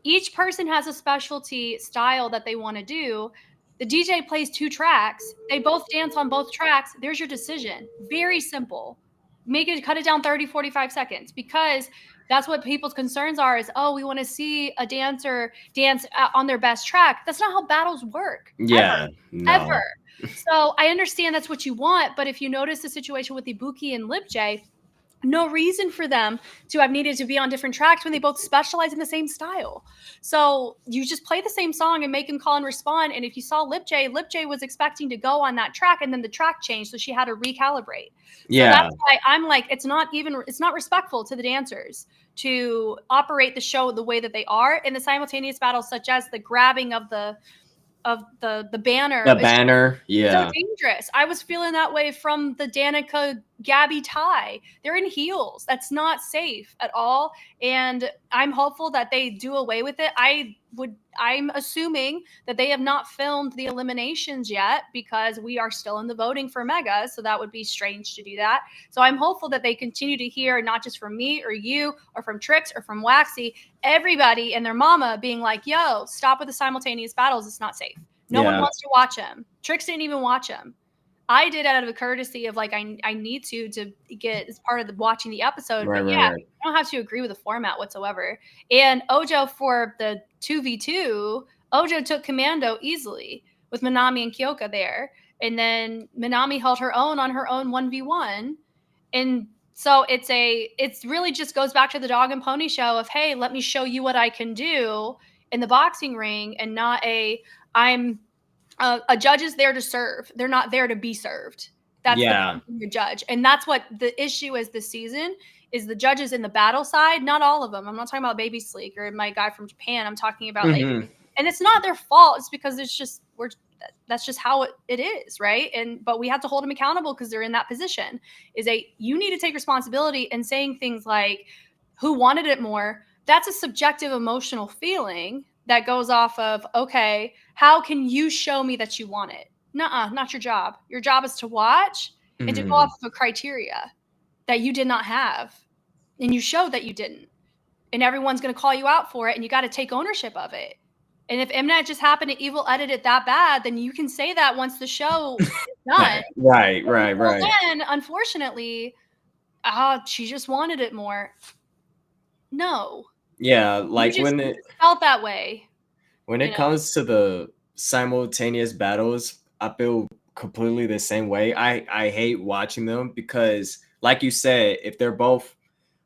each person has a specialty style that they want to do. The DJ plays 2 tracks. They both dance on both tracks. There's your decision. Very simple. Cut it down 30, 45 seconds because that's what people's concerns are is, oh, we want to see a dancer dance on their best track. That's not how battles work. Yeah. No. Ever. So I understand that's what you want. But if you notice the situation with Ibuki and Lip J, no reason for them to have needed to be on different tracks when they both specialize in the same style. So you just play the same song and make them call and respond. And if you saw Lip J was expecting to go on that track and then the track changed. So she had to recalibrate. So Yeah. that's why I'm like, it's not respectful to the dancers to operate the show the way that they are in the simultaneous battles, such as the grabbing of the banner. The banner. So Yeah. dangerous. I was feeling that way from the Danica Gabby tie. They're in heels. That's not safe at all. And I'm hopeful that they do away with it. I'm assuming that they have not filmed the eliminations yet because we are still in the voting for Mega. So that would be strange to do that. So I'm hopeful that they continue to hear, not just from me or you or from Trix or from Waxy, everybody and their mama being like, yo, stop with the simultaneous battles. It's not safe. No one wants to watch him. Trix didn't even watch him. I did out of a courtesy of like, I need to get as part of the watching the episode. Right, but right, yeah, right. I don't have to agree with the format whatsoever. And Ojo for the 2v2, Ojo took commando easily with Minami and Kyoka there. And then Minami held her own on her own 1v1. And so it's really just goes back to the dog and pony show of, hey, let me show you what I can do in the boxing ring and not a judge is there to serve. They're not there to be served. That's the judge. And that's what the issue is this season is the judges in the battle side. Not all of them. I'm not talking about Baby Sleek or my guy from Japan. I'm talking about like, and it's not their fault. It's because that's just how it is. Right. But we have to hold them accountable because they're in that position you need to take responsibility and saying things like who wanted it more. That's a subjective emotional feeling that goes off of, okay, how can you show me that you want it? Nuh-uh, not your job. Your job is to watch and to go off of a criteria that you did not have. And you showed that you didn't. And everyone's going to call you out for it, and you got to take ownership of it. And if Mnet just happened to evil edit it that bad, then you can say that once the show is done. Right. Then, unfortunately, she just wanted it more. No. Yeah, like when it felt that way. When it comes to the simultaneous battles, I feel completely the same way. I hate watching them because, like you said, if they're both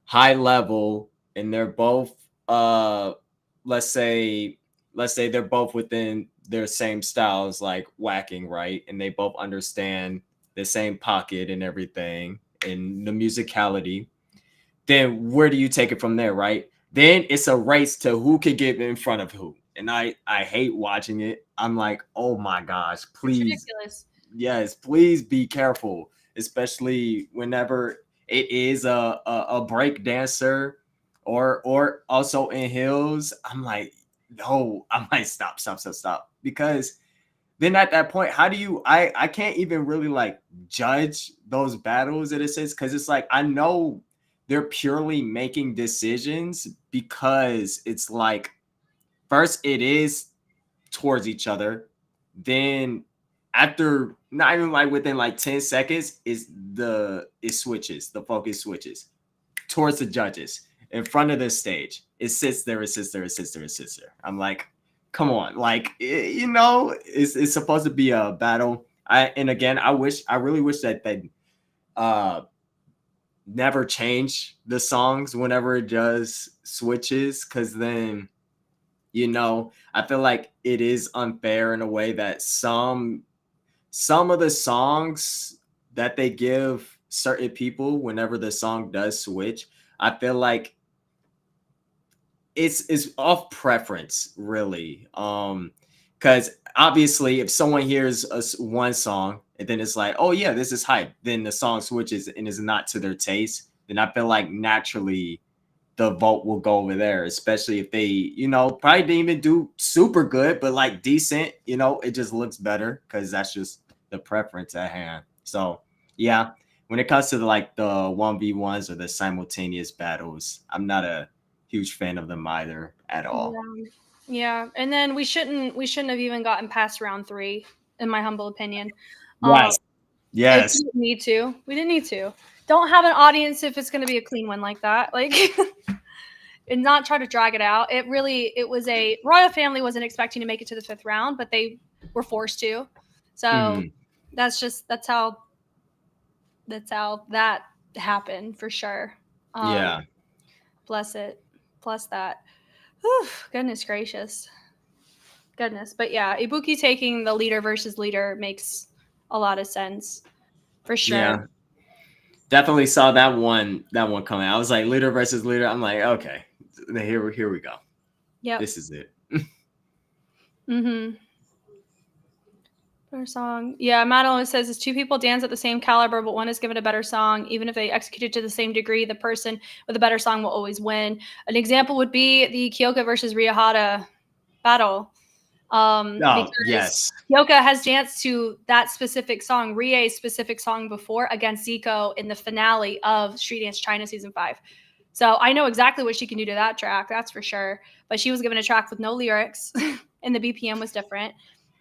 high level and they're both let's say they're both within their same styles, like whacking, right? And they both understand the same pocket and everything and the musicality, then where do you take it from there, right? Then it's a race to who could get in front of who. And I hate watching it. I'm like, oh my gosh, please. It's ridiculous. Yes, please be careful, especially whenever it is a break dancer or also in heels. I'm like, no, I might stop. Because then at that point, how do you I can't even really like judge those battles in a sense, because it's like I know they're purely making decisions because it's like first it is towards each other, then after not even like within like 10 seconds it switches, the focus switches towards the judges in front of the stage. It sits there, it sits there, it sits there, it sits there. I'm like, come on, like it's supposed to be a battle. And again, I really wish that they uh never change the songs whenever it does switches, because then I feel like it is unfair in a way that some of the songs that they give certain people whenever the song does switch, I feel like it's off preference, really. Because obviously if someone hears one song and then it's like, oh yeah, this is hype, then the song switches and is not to their taste, then I feel like naturally the vote will go over there, especially if they, probably didn't even do super good, but like decent, it just looks better because that's just the preference at hand. So yeah, when it comes to the 1v1s or the simultaneous battles, I'm not a huge fan of them either at all. Yeah. Yeah, and then we shouldn't have even gotten past round 3, in my humble opinion. Um, Yes. Yes. we didn't need to. We didn't need to. Don't have an audience if it's going to be a clean one like that. Like, and not try to drag it out. It was a royal family wasn't expecting to make it to the 5th round, but they were forced to. So Mhm. that's how that happened for sure. Yeah. Bless it. Bless that. Whew, goodness gracious. Goodness. But yeah, Ibuki taking the leader versus leader makes a lot of sense for sure. Yeah. Definitely saw that one coming. I was like, leader versus leader. I'm like, okay, here we go. Yep. This is it. Mm-hmm. Better song. Yeah, Madeline says it's 2 people dance at the same caliber, but one is given a better song. Even if they execute it to the same degree, the person with a better song will always win. An example would be the Kyoka versus Riyahata battle. Oh, Because yes. Kyoka has danced to that specific song, Rie's specific song before against Zico in the finale of Street Dance China Season 5. So I know exactly what she can do to that track, that's for sure. But she was given a track with no lyrics, and the BPM was different.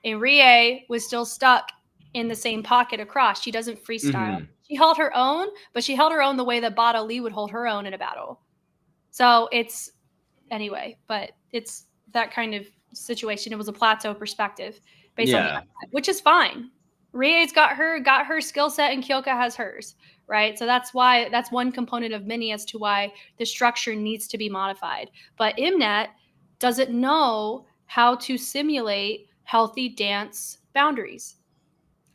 And Rie was still stuck in the same pocket across. She doesn't freestyle. Hmm. She held her own, but she held her own the way that Bada Lee would hold her own in a battle. So it's but it's that kind of situation. It was a plateau perspective based on the Yeah. output, which is fine. Rie's got her skill set and Kyoka has hers, right? So that's one component of many as to why the structure needs to be modified. But Mnet doesn't know how to simulate healthy dance boundaries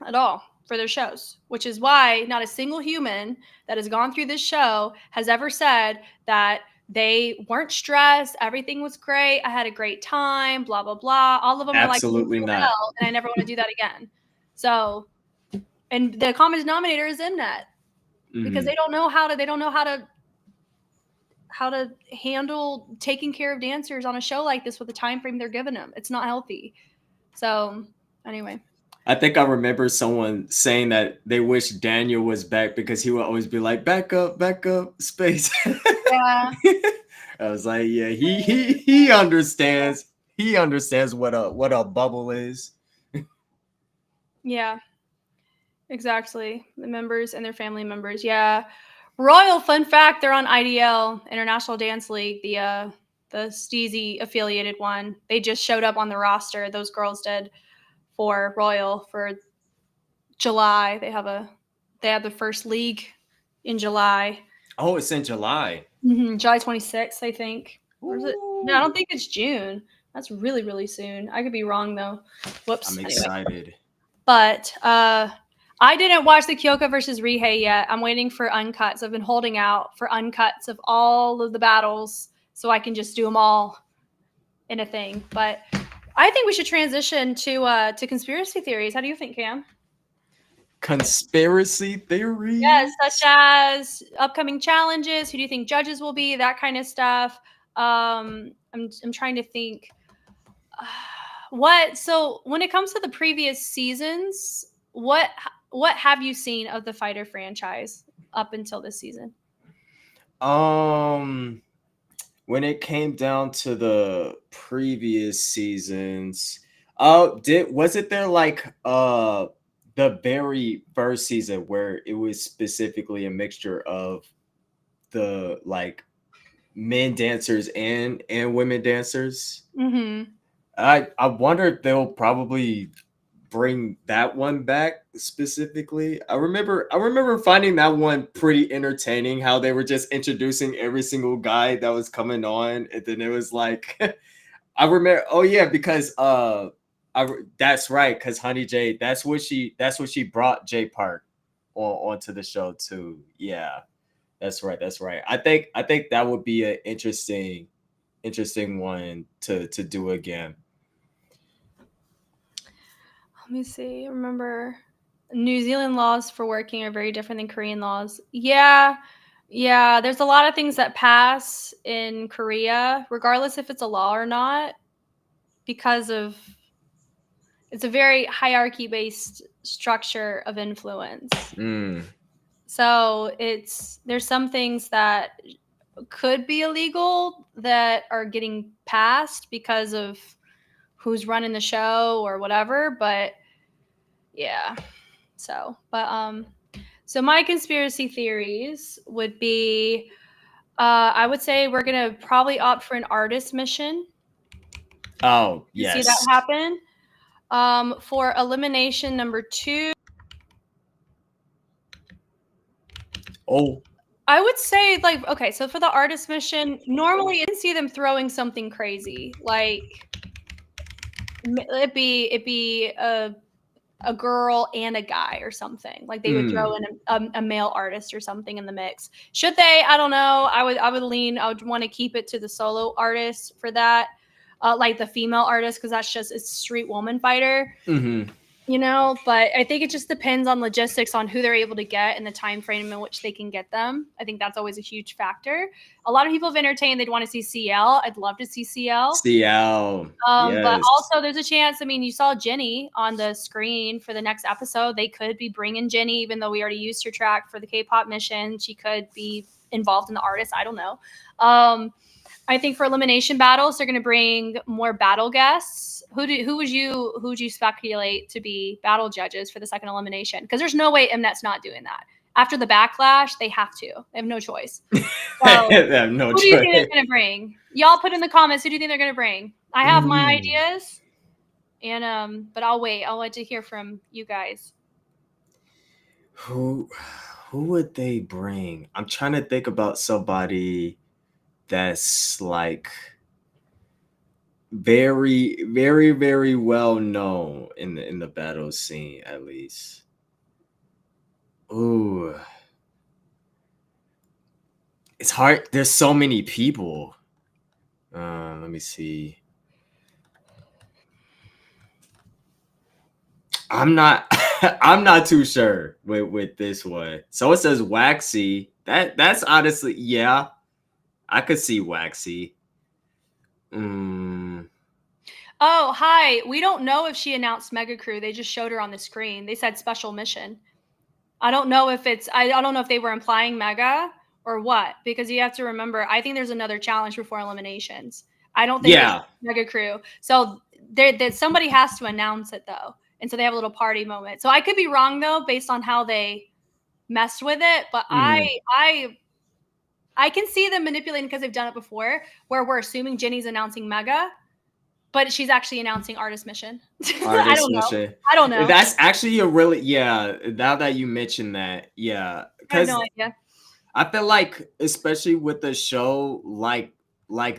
at all for their shows, which is why not a single human that has gone through this show has ever said that they weren't stressed, everything was great, I had a great time, blah blah blah. All of them are like, Absolutely not. hell, and I never want to do that again. So, and the common denominator is Mnet because Hmm. they don't know how to handle taking care of dancers on a show like this with the time frame they're giving them. It's not healthy. So, anyway. I think I remember someone saying that they wish Daniel was back because he would always be like, back up, space. Yeah. I was like, yeah, he understands. He understands what a bubble is. Yeah. Exactly. The members and their family members. Yeah. Royal, fun fact, they're on IDL, International Dance League, the Steezy affiliated one. They just showed up on the roster. Those girls did for Royal for July. They have the first league in July. Oh, it's in July. July 26th, I think. Or is it? No, I Ooh. don't think it's June. That's really, really soon. I could be wrong though. Whoops. I'm Anyway. excited. But I didn't watch the Kyoka versus Rihei yet. I'm waiting for uncuts. I've been holding out for uncuts of all of the battles so I can just do them all in a thing. But I think we should transition to conspiracy theories. How do you think, Cam? Conspiracy Yes, theories. such as upcoming challenges. Who do you think judges will be? That kind of stuff. I'm trying to think. So when it comes to the previous seasons, what have you seen of the fighter franchise up until this season? When it came down to the previous seasons, was it there like the very first season where it was specifically a mixture of the like men dancers and women dancers? Mm-hmm. I wonder if they'll probably bring that one back specifically. I remember finding that one pretty entertaining, how they were just introducing every single guy that was coming on, and then it was like I remember, oh yeah, because that's right, because Honey J, that's what she brought J Park onto the show too. Yeah, that's right. I think that would be an interesting one to do again. Let me see. Remember, New Zealand laws for working are very different than Korean laws. Yeah. Yeah, there's a lot of things that pass in Korea, regardless if it's a law or not, because of it's a very hierarchy based structure of influence. Mm, So there's some things that could be illegal that are getting passed because of who's running the show or whatever, but yeah. So my conspiracy theories would be I would say we're gonna probably opt for an artist mission oh to see that yes. happen. For elimination number 2, Oh. I would say like okay, so for the artist mission, normally I can see them throwing something crazy, like it be a girl and a guy or something. Like they would throw in a male artist or something in the mix. Should they? I don't know. I would want to keep it to the solo artist for that, like the female artist, because that's just it's street woman fighter. Mm-hmm. But I think it just depends on logistics on who they're able to get and the time frame in which they can get them. I think that's always a huge factor. A lot of people have entertained they'd want to see CL. I'd love to see CL. CL. But Yes. also there's a chance. I mean, you saw Jenny on the screen for the next episode. They could be bringing Jenny, even though we already used her track for the K-pop mission. She could be involved in the artist. I don't know. I think for elimination battles, they're going to bring more battle guests. Who would you speculate to be battle judges for the second elimination? Because there's no way Mnet's not doing that. After the backlash, they have to. They have no choice. So, They have no who do you think they're choice. going to bring? Y'all put in the comments. Who do you think they're going to bring? I have my Mm. ideas, and but I'll wait. I'll wait to hear from you guys. Who who would they bring? I'm trying to think about somebody that's like very, very, very well known in the battle scene, at least. Ooh, it's hard. There's so many people. Let me see. I'm not. I'm not too sure with this one. So it says Waxy. That's honestly, yeah. I could see Waxy. Mm, Oh, hi. We don't know if she announced Mega Crew. They just showed her on the screen. They said special mission. I don't know if it's I don't know if they were implying Mega or what, because you have to remember, I think there's another challenge before eliminations. I don't think they yeah. Mega Crew. So there somebody has to announce it though. And so they have a little party moment. So I could be wrong though, based on how they messed with it, but Mhm. I can see them manipulating because they've done it before, where we're assuming Jenny's announcing Mega, but she's actually announcing Artist Mission. I Artist don't know. mission. I don't know. That's actually a really, yeah. Now that you mention that, yeah, I have no because idea. I feel like, especially with a show like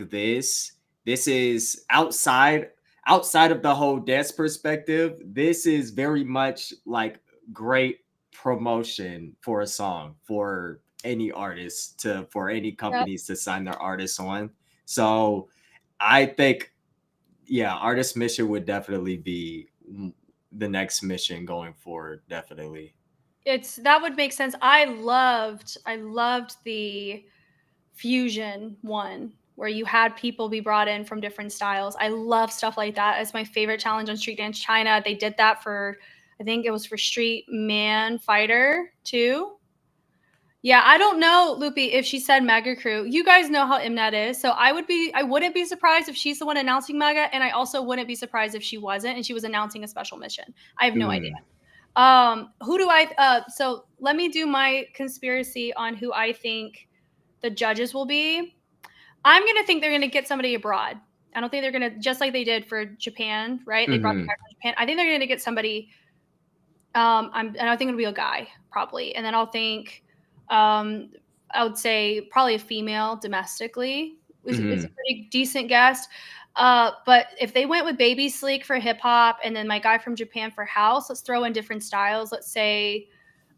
this is outside of the whole dance perspective. This is very much like great promotion for a song for any artist to for any Yep. companies to sign their artists on. So I think, yeah, artist mission would definitely be the next mission going forward. Definitely. It's that would make sense. I loved the fusion one where you had people be brought in from different styles. I love stuff like that. It's my favorite challenge on Street Dance China. They did that for I think it was for Street Man Fighter too. Yeah, I don't know, Loopy, if she said Mega Crew. You guys know how Mnet is, so I wouldn't be surprised if she's the one announcing Mega, and I also wouldn't be surprised if she wasn't and she was announcing a special mission. I have no idea. Who do I? So let me do my conspiracy on who I think the judges will be. I'm gonna think they're gonna get somebody abroad. I don't think they're gonna, just like they did for Japan, right? They brought the guy from Japan. I think they're gonna get somebody. And I think it'll be a guy probably, and then I'll think, I would say probably a female domestically is a pretty decent guess. But if they went with Baby Sleek for hip hop, and then my guy from Japan for house, let's throw in different styles. Let's say,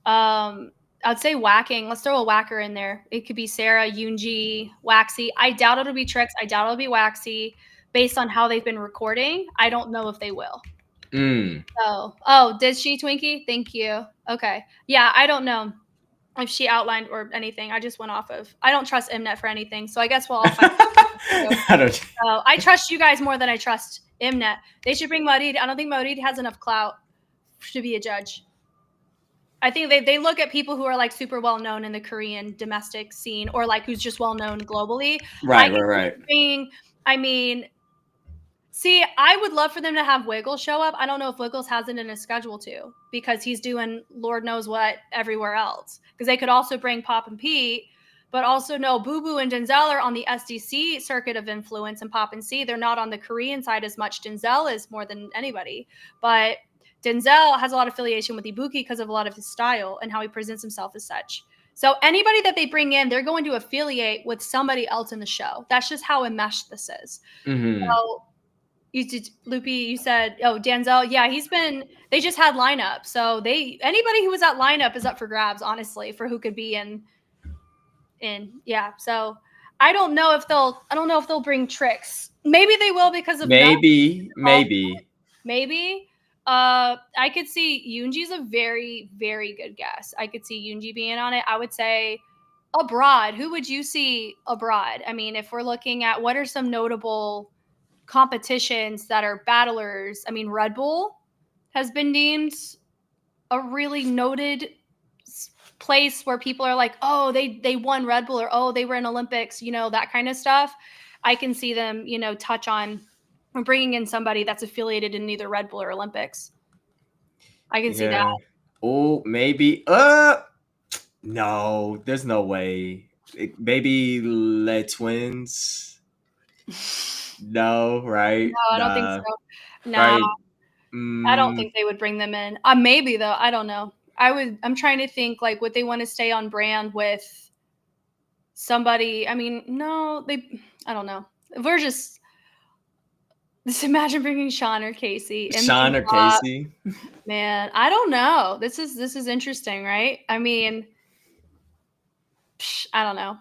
I'd say whacking. Let's throw a whacker in there. It could be Sarah, Yoonji, Waxy. I doubt it'll be Tricks. I doubt it'll be Waxy. Based on how they've been recording, I don't know if they will. Oh, did she, Twinkie? Thank you. Okay. Yeah, I don't know if she outlined or anything. I just went off of. I don't trust Mnet for anything, so I guess we'll all find out. I trust you guys more than I trust Mnet. They should bring Marid. I don't think Marid has enough clout to be a judge. I think they look at people who are like super well known in the Korean domestic scene, or like who's just well known globally. Right. I mean, see, I would love for them to have Wiggle show up. I don't know if Wiggles has it in his schedule too, because he's doing Lord knows what everywhere else. Because they could also bring Pop and Pete, but also no, Boo Boo and Denzel are on the SDC circuit of influence, and Pop and C, they're not on the Korean side as much. Denzel is more than anybody, but Denzel has a lot of affiliation with Ibuki because of a lot of his style and how he presents himself as such. So anybody that they bring in, they're going to affiliate with somebody else in the show. That's just how enmeshed this is. So, Loopy, you said, oh, Denzel. Yeah, they just had lineup. So anybody who was at lineup is up for grabs, honestly, for who could be in. Yeah. So I don't know if they'll bring Tricks. Maybe they will because of maybe. I could see Yoonji's a very, very good guess. I could see Yoonji being on it. I would say abroad. Who would you see abroad? I mean, if we're looking at what are some notable competitions that are battlers, I mean, Red Bull has been deemed a really noted place where people are like, oh, they won Red Bull, or oh, they were in Olympics, that kind of stuff. I can see them, touch on bringing in somebody that's affiliated in either Red Bull or Olympics. I can see that. Oh, maybe. No, there's no way. Maybe Le Twins. No, right? No, I don't think so. No, right. I don't think they would bring them in. Maybe though. I don't know. I'm trying to think, like, would they want to stay on brand with somebody? I mean, no, I don't know. We're just imagine bringing Sean or Casey. Casey. Man, I don't know. This is interesting, right? I mean, I don't know.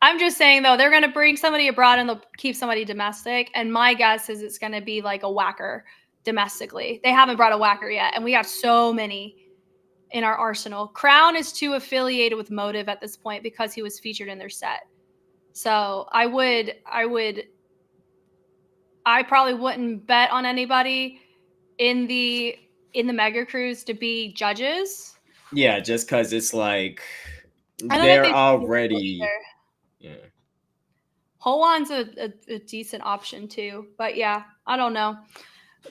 I'm just saying, though, they're going to bring somebody abroad and they'll keep somebody domestic. And my guess is it's going to be like a whacker domestically. They haven't brought a whacker yet. And we got so many in our arsenal. Crown is too affiliated with Motive at this point because he was featured in their set. So I probably wouldn't bet on anybody in the Mega Cruise to be judges. Yeah, just because it's like they're already. Yeah. Howan's a decent option too, but yeah, I don't know.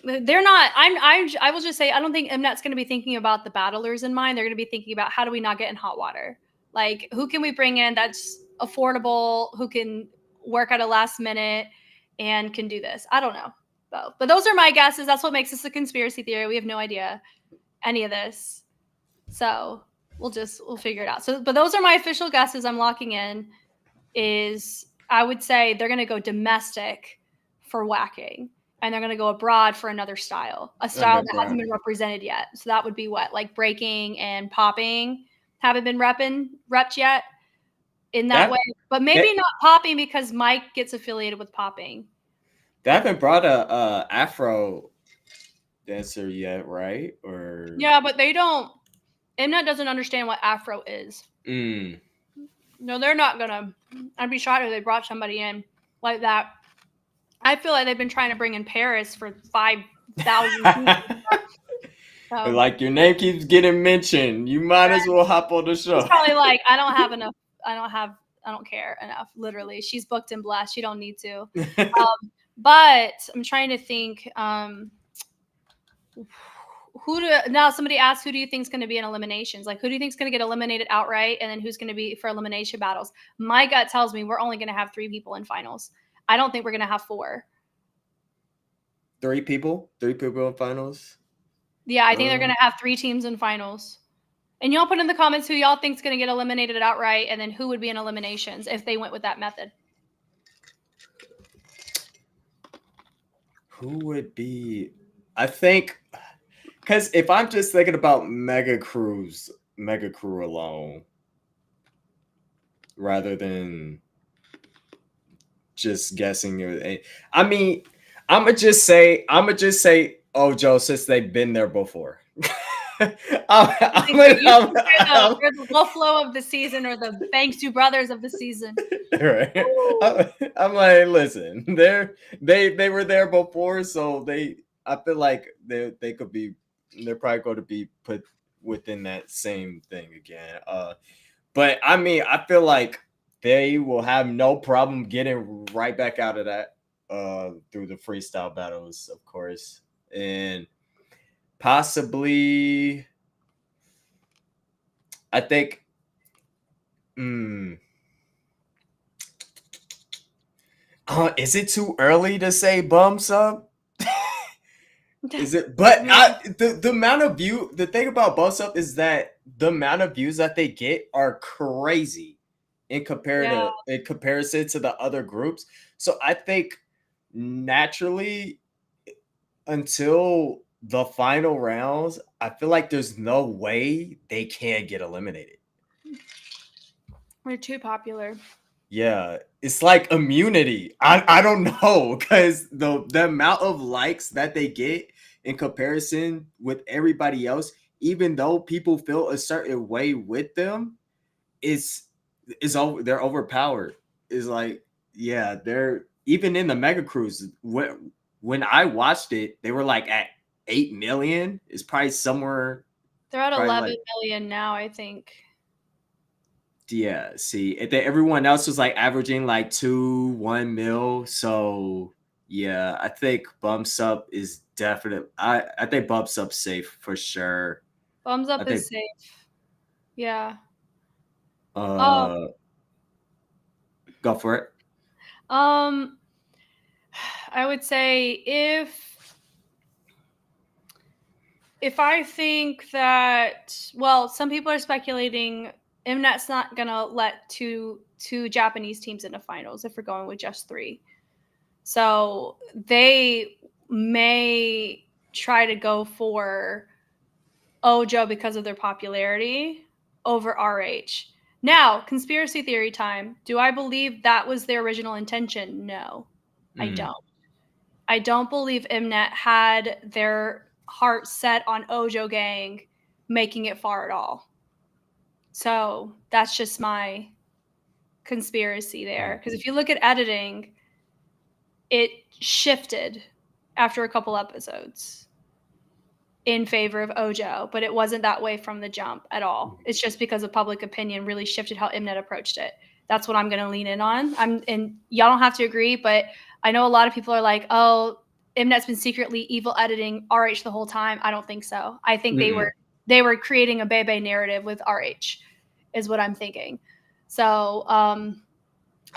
They're not. I will just say I don't think Mnet's going to be thinking about the battlers in mind. They're going to be thinking about how do we not get in hot water? Like, who can we bring in that's affordable, who can work at a last minute and can do this? I don't know. But those are my guesses. That's what makes this a conspiracy theory. We have no idea any of this. So we'll figure it out. So, but those are my official guesses. I'm locking in is I would say they're going to go domestic for whacking. And they're going to go abroad for another style, a style that hasn't been represented yet. So that would be what? Like breaking and popping haven't been repped yet in that way. But maybe not popping because Mike gets affiliated with popping. They haven't brought a Afro dancer yet, right? Or yeah, but they don't. Mnet doesn't understand what Afro is. No, they're not going to. I'd be shocked if they brought somebody in like that. I feel like they've been trying to bring in Paris for 5,000 people. So Like your name keeps getting mentioned. You might as well hop on the she's show. probably like, I don't have enough. I don't care enough. Literally, she's booked and blessed. She don't need to. But I'm trying to think. Now somebody asked, who do you think is going to be in eliminations? Like, who do you think is going to get eliminated outright, and then who's going to be for elimination battles? My gut tells me we're only going to have 3 people in finals. I don't think we're going to have 4. 3 people in finals. Yeah, I think they're going to have 3 teams in finals. And y'all put in the comments who y'all think's going to get eliminated outright, and then who would be in eliminations if they went with that method. Who would be? I think, because if I'm just thinking about Mega Crew alone, rather than just guessing. I mean, I'm gonna just say Ojo, since they've been there before. They're the Buffalo of the season, or the Banks brothers of the season. Right. I'm like, listen, they were there before, so I feel like they could be, they're probably going to be put within that same thing again. But I mean, I feel like they will have no problem getting right back out of that through the freestyle battles, of course, and possibly, I think. Is it too early to say bumps up? Is it? But the amount of view. The thing about bumps up is that the amount of views that they get are crazy in comparison to the other groups. So I think naturally, until the final rounds, I feel like there's no way they can get eliminated. We're too popular. Yeah, it's like immunity. I don't know, because the amount of likes that they get in comparison with everybody else, even though people feel a certain way with them, they're overpowered. Is like, yeah, they're even in the Mega Cruise. When I watched it, they were like at 8 million. It's probably somewhere. They're at 11 million now, I think. Yeah, see, everyone else was like averaging like 1 mil. So yeah, I think Bumps Up is definite. I think Bumps Up safe for sure. Bums Up is safe. Yeah. Go for it. I would say if I think that, well, some people are speculating Mnet's not gonna let two Japanese teams into finals if we're going with just 3. So they may try to go for Ojo because of their popularity over RH. Now, conspiracy theory time. Do I believe that was their original intention? No, I don't. I don't believe Mnet had their heart set on Ojo Gang making it far at all. So that's just my conspiracy there. Because if you look at editing, it shifted after a couple episodes in favor of Ojo, but it wasn't that way from the jump at all. It's just because of public opinion really shifted how Mnet approached it. That's what I'm going to lean in on. And y'all don't have to agree, but I know a lot of people are like, oh, Mnet's been secretly evil editing RH the whole time. I don't think so. I think they were creating a Bebe narrative with RH is what I'm thinking. So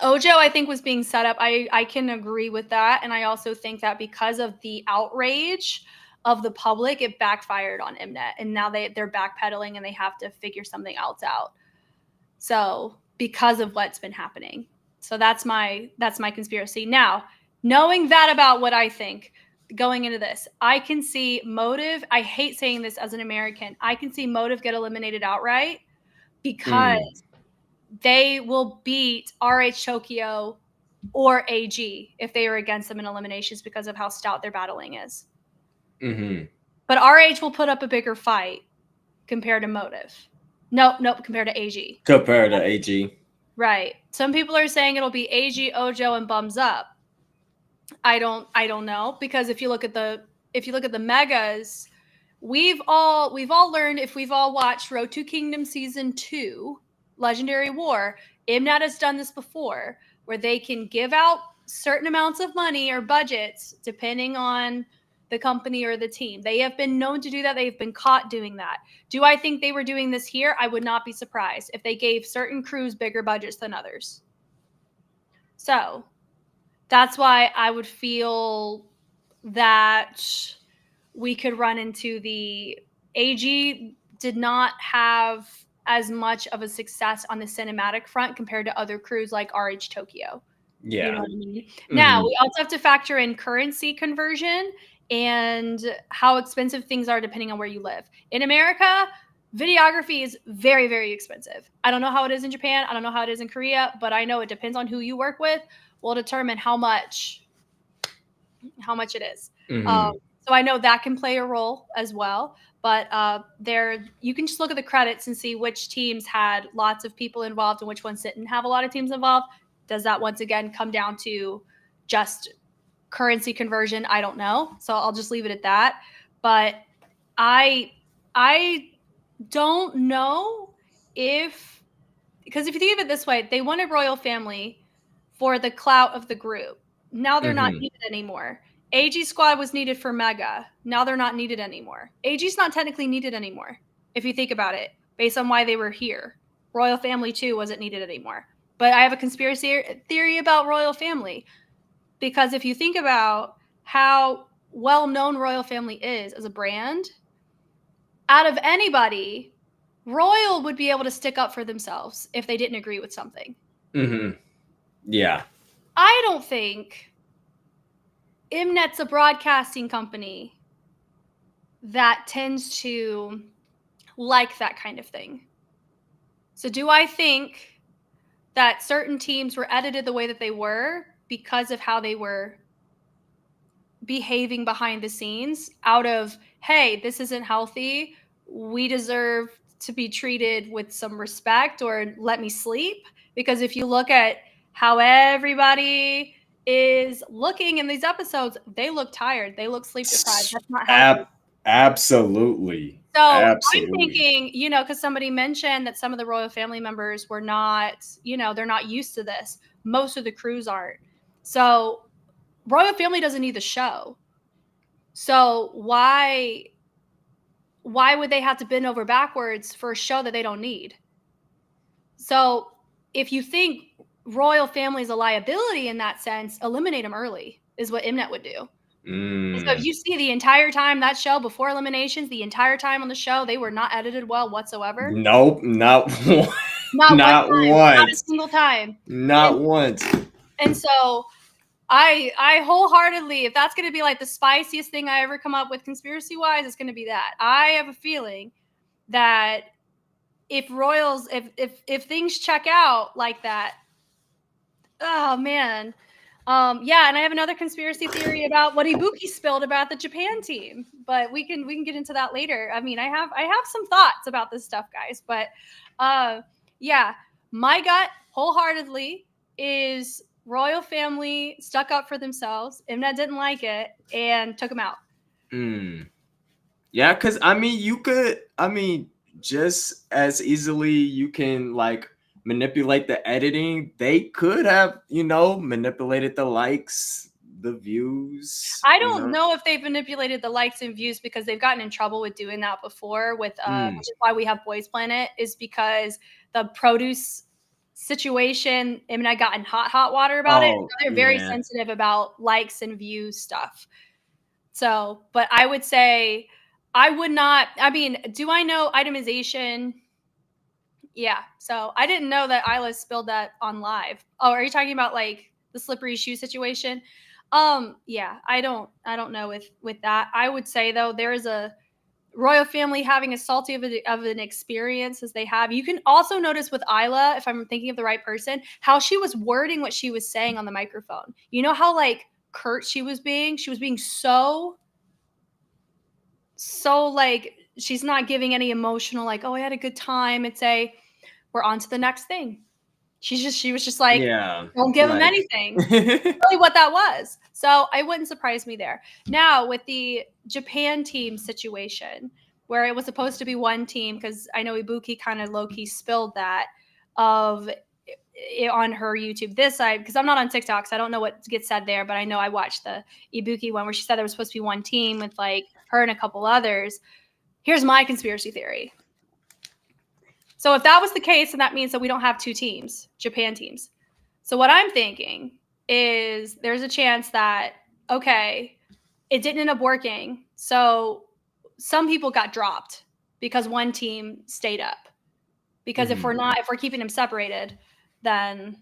Ojo, I think, was being set up. I can agree with that. And I also think that because of the outrage of the public, it backfired on Mnet. And now they're backpedaling and they have to figure something else out. So because of what's been happening. So that's my conspiracy. Now, knowing that about what I think going into this, I can see Motive. I hate saying this as an American. I can see Motive get eliminated outright because they will beat RH Tokyo or AG if they are against them in eliminations because of how stout their battling is. But RH will put up a bigger fight compared to Motive. Nope, compared to AG. Compared to AG. Right. Some people are saying it'll be AG, Ojo, and Bums Up. I don't know, because if you look at the megas, we've all learned, if we've all watched Road to Kingdom Season 2, Legendary War, Mnet has done this before, where they can give out certain amounts of money or budgets depending on the company or the team. They have been known to do that. They've been caught doing that. Do I think they were doing this here? I would not be surprised if they gave certain crews bigger budgets than others. So that's why I would feel that we could run into the AG did not have as much of a success on the cinematic front compared to other crews like RH Tokyo. Yeah. You know what I mean? Now, we also have to factor in currency conversion and how expensive things are depending on where you live. In America, videography is very, very expensive. I don't know how it is in Japan. I don't know how it is in Korea, but I know it depends on who you work with will determine how much it is. So I know that can play a role as well. But you can just look at the credits and see which teams had lots of people involved and which ones didn't have a lot of teams involved. Does that once again come down to just currency conversion? I don't know. So I'll just leave it at that. But I don't know because if you think of it this way, they wanted Royal Family for the clout of the group. Now they're not needed anymore. AG Squad was needed for Mega. Now they're not needed anymore. AG's not technically needed anymore, if you think about it, based on why they were here. Royal Family 2 wasn't needed anymore. But I have a conspiracy theory about Royal Family. Because if you think about how well-known Royal Family is as a brand, out of anybody, Royal would be able to stick up for themselves if they didn't agree with something. Yeah. I don't think Mnet's a broadcasting company that tends to like that kind of thing. So do I think that certain teams were edited the way that they were because of how they were behaving behind the scenes out of, hey, this isn't healthy. We deserve to be treated with some respect, or let me sleep? Because if you look at how everybody is looking in these episodes, they look tired. They look sleep deprived. That's not healthy. Absolutely. So Absolutely. I'm thinking, because somebody mentioned that some of the royal family members were not, they're not used to this. Most of the crews aren't. So royal family doesn't need the show. So why would they have to bend over backwards for a show that they don't need? So if you think royal family is a liability in that sense, eliminate them early is what Mnet would do. So if you see the entire time that show before eliminations, the entire time on the show, they were not edited well whatsoever. Nope, not one. Not a single time. Not once. And so I wholeheartedly, if that's going to be like the spiciest thing I ever come up with conspiracy wise, it's going to be that. I have a feeling that if Royals, if things check out like that, oh man. Yeah, and I have another conspiracy theory about what Ibuki spilled about the Japan team, but we can get into that later. I mean, I have some thoughts about this stuff, guys, but yeah, my gut wholeheartedly is royal family stuck up for themselves. Mnet didn't like it and took them out. Yeah, because just as easily you can like manipulate the editing. They could have, manipulated the likes, the views. I don't know if they've manipulated the likes and views because they've gotten in trouble with doing that before with which is why we have Boys Planet, is because the produce situation, I mean, I got in hot water about it. So they're very sensitive about likes and views stuff. So, but I would say I would not, I mean, do I know itemization? Yeah. So I didn't know that Isla spilled that on live. Oh, are you talking about like the slippery shoe situation? Yeah, I don't know with that. I would say though, there is a royal family having as salty of an experience as they have. You can also notice with Isla, if I'm thinking of the right person, how she was wording what she was saying on the microphone. You know how like curt she was being so like she's not giving any emotional like, oh, I had a good time. It's we're on to the next thing. She was just like, Yeah. don't give him Like anything. Really what that was. So it wouldn't surprise me there. Now with the Japan team situation, where it was supposed to be one team, because I know Ibuki kind of low-key spilled that of it on her YouTube this side, because I'm not on TikTok, so I don't know what gets said there, but I know I watched the Ibuki one where she said there was supposed to be one team with like her and a couple others. Here's my conspiracy theory. So if that was the case, then that means that we don't have two teams, Japan teams. So what I'm thinking is there's a chance that, okay, it didn't end up working. So some people got dropped because one team stayed up. Because if we're keeping them separated, then,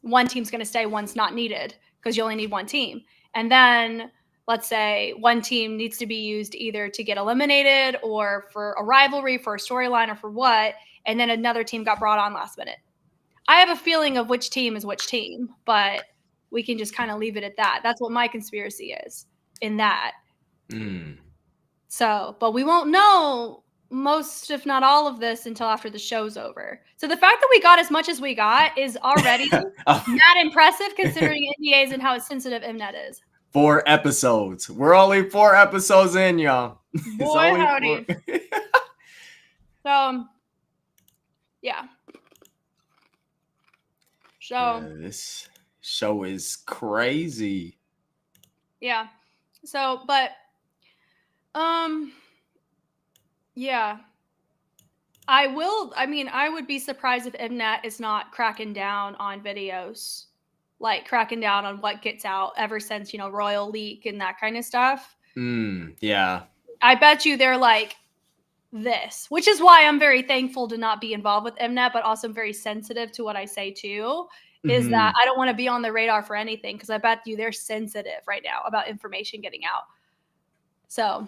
one team's going to stay, one's not needed because you only need one team. And then let's say one team needs to be used either to get eliminated or for a rivalry, for a storyline, or for what. And then another team got brought on last minute. I have a feeling of which team is which team, but we can just kind of leave it at that. That's what my conspiracy is in that. So, but we won't know most, if not all of this until after the show's over. So the fact that we got as much as we got is already not impressive considering NDAs and how sensitive Mnet is. 4 episodes. We're only 4 episodes in, y'all. Boy, howdy. So, yeah. So this show is crazy. Yeah. So, but yeah. I would be surprised if Mnet is not cracking down on videos, like cracking down on what gets out ever since, Royal Leak and that kind of stuff. Yeah. I bet you they're like this, which is why I'm very thankful to not be involved with Mnet, but also I'm very sensitive to what I say too, is that I don't want to be on the radar for anything because I bet you they're sensitive right now about information getting out. So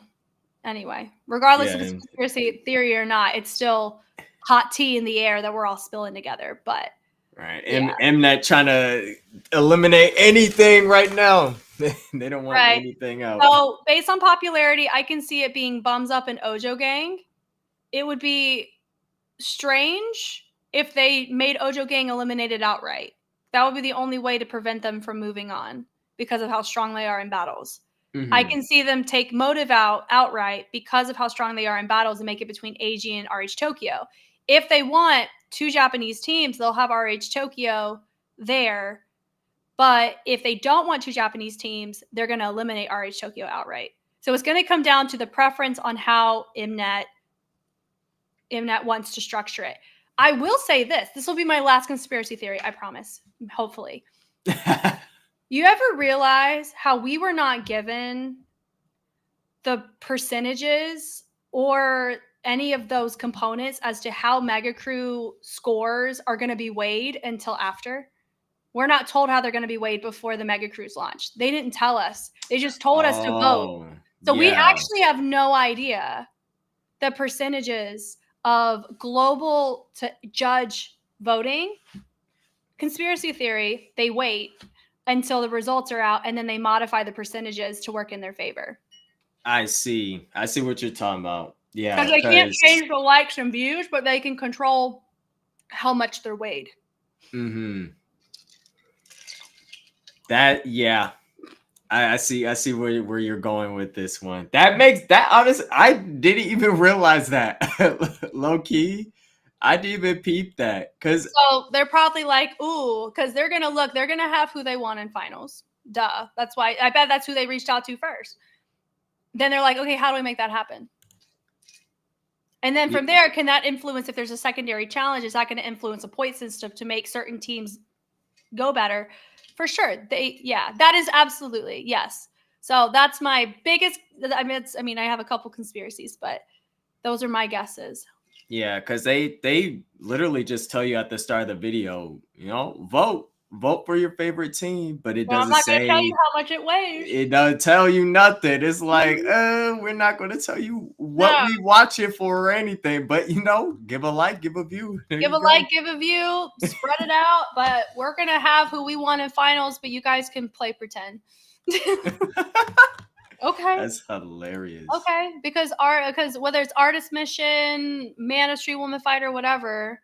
anyway, regardless if it's conspiracy theory or not, it's still hot tea in the air that we're all spilling together. But right, Mnet trying to eliminate anything right now. They don't want anything out. So based on popularity, I can see it being Bums Up and Ojo Gang. It would be strange if they made Ojo Gang eliminated outright. That would be the only way to prevent them from moving on because of how strong they are in battles. I can see them take Motive out outright because of how strong they are in battles and make it between AG and RH Tokyo. If they want 2 Japanese teams, they'll have RH Tokyo there. But if they don't want 2 Japanese teams, they're going to eliminate RH Tokyo outright. So it's going to come down to the preference on how Mnet wants to structure it. I will say this. This will be my last conspiracy theory, I promise. Hopefully. You ever realize how we were not given the percentages or any of those components as to how Mega Crew scores are going to be weighed until after? We're not told how they're going to be weighed before the Mega Crews launch. They didn't tell us. They just told us to vote. So we actually have no idea the percentages of global to judge voting. Conspiracy theory, they wait until the results are out and then they modify the percentages to work in their favor. I see what you're talking about. Yeah. Because they can't change the likes and views, but they can control how much they're weighed. That, yeah. I see where you're going with this one. That makes that honest. I didn't even realize that. Low key. I didn't even peep that. So they're probably like, ooh, because they're gonna have who they want in finals. Duh. That's why I bet that's who they reached out to first. Then they're like, okay, how do we make that happen? And then from there, can that influence if there's a secondary challenge? Is that going to influence a point system to make certain teams go better? For sure. That is absolutely, yes. So that's my biggest, I have a couple conspiracies, but those are my guesses. Yeah, because they literally just tell you at the start of the video, vote for your favorite team, but it doesn't say. I'm not going to tell you how much it weighs. It doesn't tell you nothing. It's like, we're not going to tell you what we watch it for or anything, but give a like, give a view. Give a view, spread it out, but we're going to have who we want in finals, but you guys can play pretend. Okay. That's hilarious. Okay, because whether it's Artist Mission, Man of Street Woman Fighter, whatever,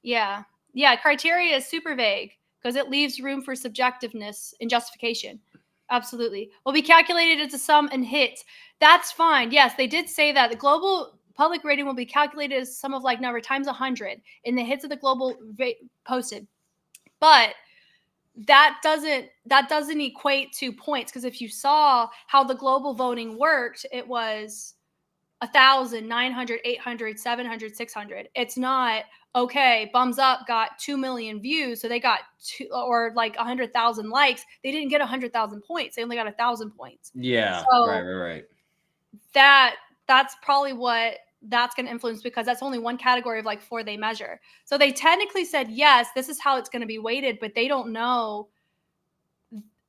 yeah, Yeah, criteria is super vague because it leaves room for subjectiveness and justification. Absolutely. Will be calculated as a sum and hit. That's fine. Yes, they did say that the global public rating will be calculated as sum of like number times 100 in the hits of the global posted. But that doesn't equate to points, because if you saw how the global voting worked, it was 1,000, 900, 800, 700, 600. It's not, okay, Bums Up got 2 million views, so they got or like 100,000 likes. They didn't get 100,000 points. They only got 1,000 points. Yeah, So right. that's probably what that's going to influence, because that's only one category of like 4 they measure. So they technically said, yes, this is how it's going to be weighted, but they don't know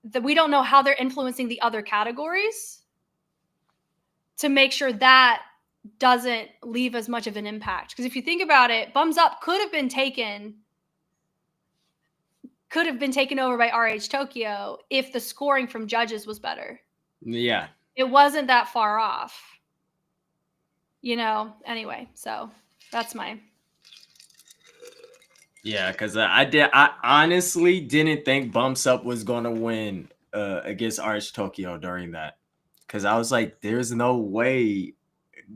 that we don't know how they're influencing the other categories to make sure that doesn't leave as much of an impact. Because if you think about it, Bums Up could have been taken over by RH Tokyo if the scoring from judges was better. Yeah. It wasn't that far off. Anyway, so that's my. Yeah, because I honestly didn't think Bumps Up was gonna win against RH Tokyo during that. Because I was like, there's no way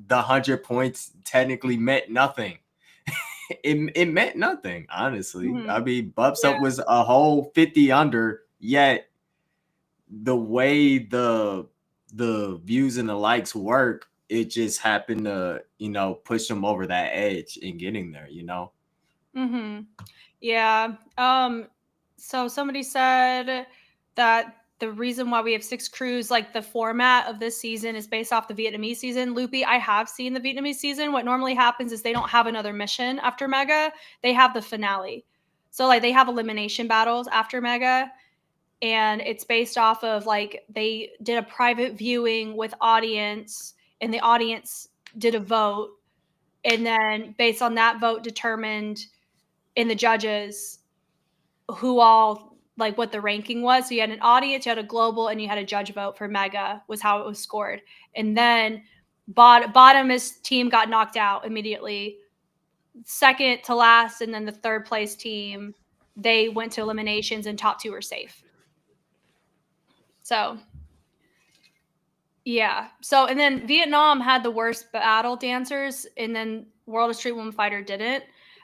the 100 points technically meant nothing. it meant nothing, honestly. Mm-hmm. I mean, Bumps Up was a whole 50 under, yet the way the views and the likes work, it just happened to, push them over that edge in getting there, Mm-hmm. Yeah. So somebody said that the reason why we have 6 crews, like the format of this season, is based off the Vietnamese season. Loopy, I have seen the Vietnamese season. What normally happens is they don't have another mission after Mega. They have the finale. So like they have elimination battles after Mega. And it's based off of like they did a private viewing with audience, and the audience did a vote. And then based on that vote determined in the judges who all like what the ranking was. So you had an audience, you had a global, and you had a judge vote for Mega was how it was scored. And then bottomest team got knocked out immediately. Second to last, and then the third place team, they went to eliminations, and top 2 were safe. So yeah. So and then Vietnam had the worst battle dancers, and then World of Street Woman Fighter didn't.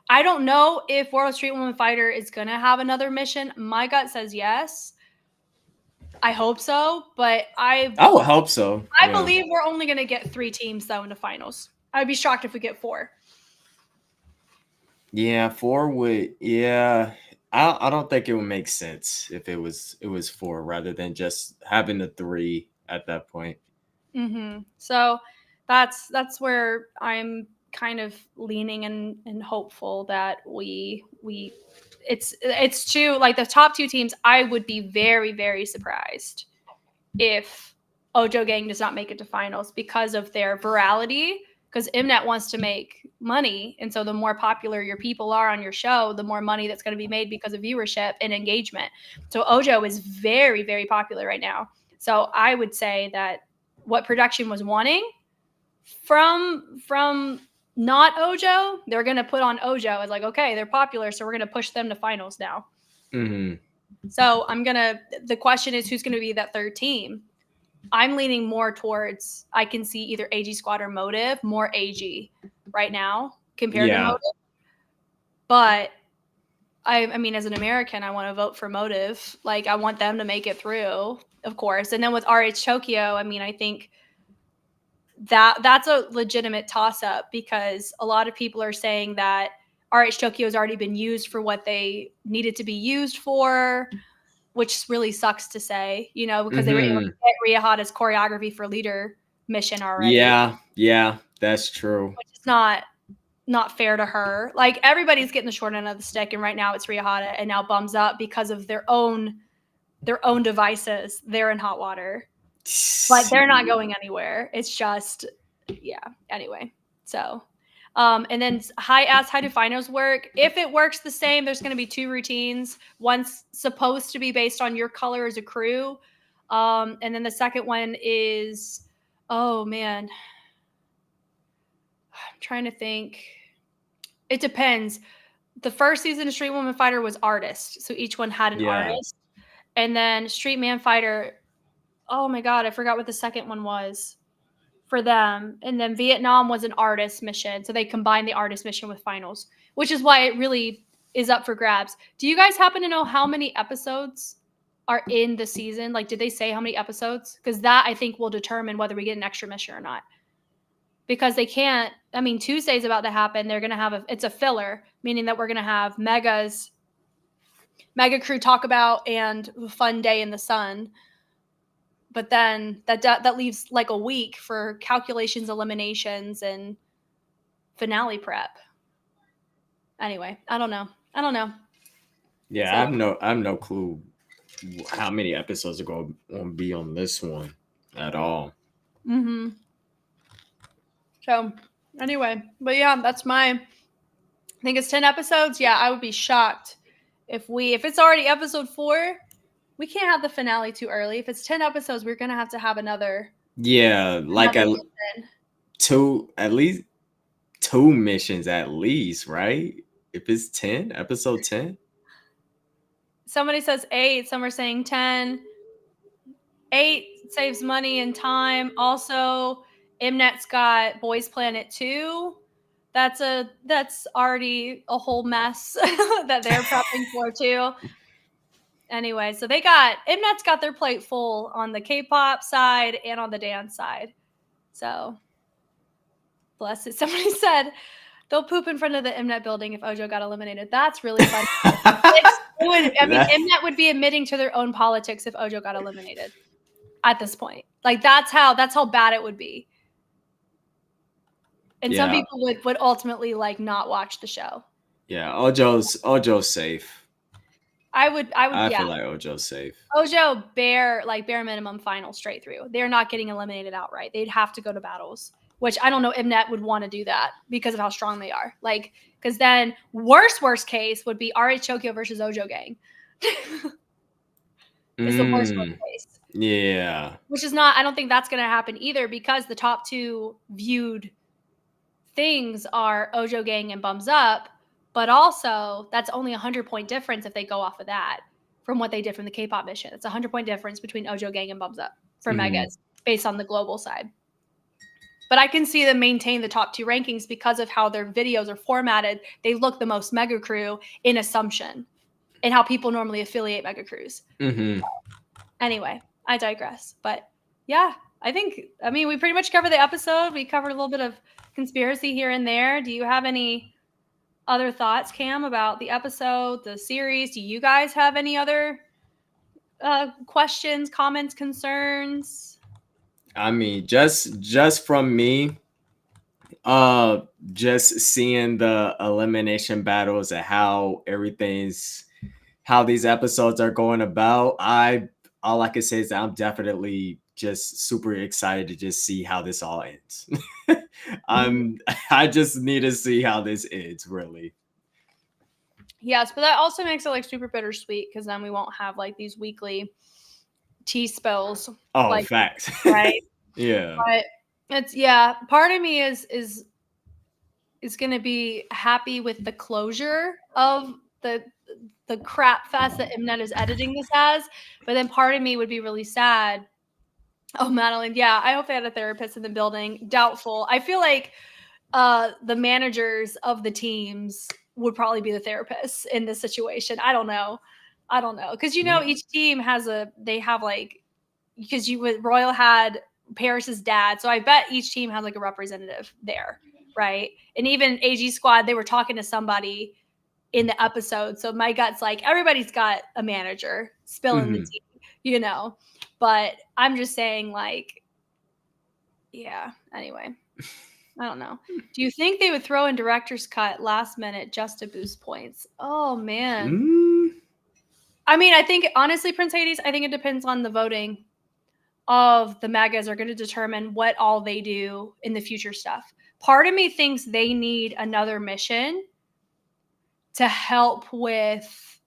I don't know if World of Street Woman Fighter is going to have another mission. My gut says yes. I hope so, but I would hope so. I believe we're only going to get 3 teams though in the finals. I'd be shocked if we get 4. Yeah, 4 would. Yeah, I don't think it would make sense if it was 4 rather than just having the 3 at that point. Mm-hmm. So that's where I'm kind of leaning and hopeful that it's true. Like the top 2 teams, I would be very, very surprised if Ojo Gang does not make it to finals because of their virality. Because Mnet wants to make money, and so the more popular your people are on your show, the more money that's going to be made because of viewership and engagement. So Ojo is very, very popular right now. So I would say that what production was wanting from not Ojo, they're going to put on Ojo as like, okay, they're popular, so we're going to push them to finals now. Mm-hmm. So the question is, who's going to be that third team? I'm leaning more towards, I can see either AG Squad or Motive, more AG right now compared to Motive. But I mean, as an American, I want to vote for Motive. Like, I want them to make it through, of course. And then with RH Tokyo, I mean, I think that's a legitimate toss-up, because a lot of people are saying that RH Tokyo has already been used for what they needed to be used for, which really sucks to say, because they were able to get Riyahada's choreography for leader mission already. Yeah, that's true. Which is not fair to her. Like, everybody's getting the short end of the stick, and right now it's Riyahada, and now Bums Up because of their own devices. They're in hot water. But they're not going anywhere. It's just, yeah. Anyway, so, and then how do finals work? If it works the same, there's going to be 2 routines. One's supposed to be based on your color as a crew, and then the second one is, oh man, I'm trying to think. It depends. the first season of Street Woman Fighter was artist, so each one had an Yeah. artist, and then Street Man Fighter. Oh my god, I forgot what the second one was for them. And then Vietnam was an artist mission, so they combined the artist mission with finals, which is why it really is up for grabs. Do you guys happen to know how many episodes are in the season? Like, did they say how many episodes? Because that I think will determine whether we get an extra mission or not. Because they can't. I mean, Tuesday's about to happen. They're gonna have it's a filler, meaning that we're gonna have Mega Crew talk about and a fun day in the sun. But then that leaves like a week for calculations, eliminations, and finale prep. Anyway, I don't know. Yeah, So, I have no clue how many episodes are going to be on this one at all. So anyway, but yeah, that's I think it's 10 episodes. Yeah, I would be shocked if it's already episode 4, we can't have the finale too early. If it's 10 episodes, we're going to have another. Yeah, like Another at least 2 missions at least, right? If it's 10, episode 10. Somebody says 8, some are saying 10. 8 saves money and time. Also, Mnet's got Boys Planet 2. That's already a whole mess that they're prepping for too. Anyway, so Mnet's got their plate full on the K-pop side and on the dance side. So, bless it. Somebody said they'll poop in front of the Mnet building if Ojo got eliminated. That's really funny. Mnet would be admitting to their own politics if Ojo got eliminated at this point. Like that's how bad it would be. And some people would ultimately like not watch the show. Yeah, Ojo's safe. I feel like Ojo's safe. Ojo bare minimum final straight through. They're not getting eliminated outright. They'd have to go to battles, which I don't know Mnet would want to do that because of how strong they are. Like, because then worst case would be RH Tokyo versus Ojo Gang. Is the worst case. Yeah. Which is not, I don't think that's going to happen either because the top 2 viewed things are Ojo Gang and Bums Up, but also that's only 100-point difference if they go off of that from what they did from the K-pop mission. It's a 100-point difference between Ojo Gang and Bums Up for Megas based on the global side. But I can see them maintain the top 2 rankings because of how their videos are formatted. They look the most Mega Crew in Assumption and how people normally affiliate Mega Crews. Anyway, I digress. But yeah, we pretty much covered the episode. We covered a little bit of conspiracy here and there. Do you have any other thoughts, Cam, about the episode, the series? Do you guys have any other questions, comments, concerns? I mean, just from me, just seeing the elimination battles and how these episodes are going about, all I can say is that I'm definitely just super excited to just see how this all ends. I just need to see how this ends, really. Yes, but that also makes it like super bittersweet because then we won't have like these weekly tea spills. Oh, like, facts. Right. Yeah. But it's part of me is going to be happy with the closure of the crap fest that Mnet is editing this as, but then part of me would be really sad. Oh, Madeline, yeah, I hope they had a therapist in the building. Doubtful. I feel like the managers of the teams would probably be the therapists in this situation. I don't know. Because, each team because Royal had Paris's dad. So I bet each team has like a representative there. Right. And even AG Squad, they were talking to somebody in the episode. So my gut's like, everybody's got a manager spilling the tea, but I'm just saying like, yeah, anyway. I don't know. Do you think they would throw in director's cut last minute just to boost points? Oh, man. I mean, I think, honestly, Prince Hades, I think it depends on the voting of the Megas are going to determine what all they do in the future stuff. Part of me thinks they need another mission to help with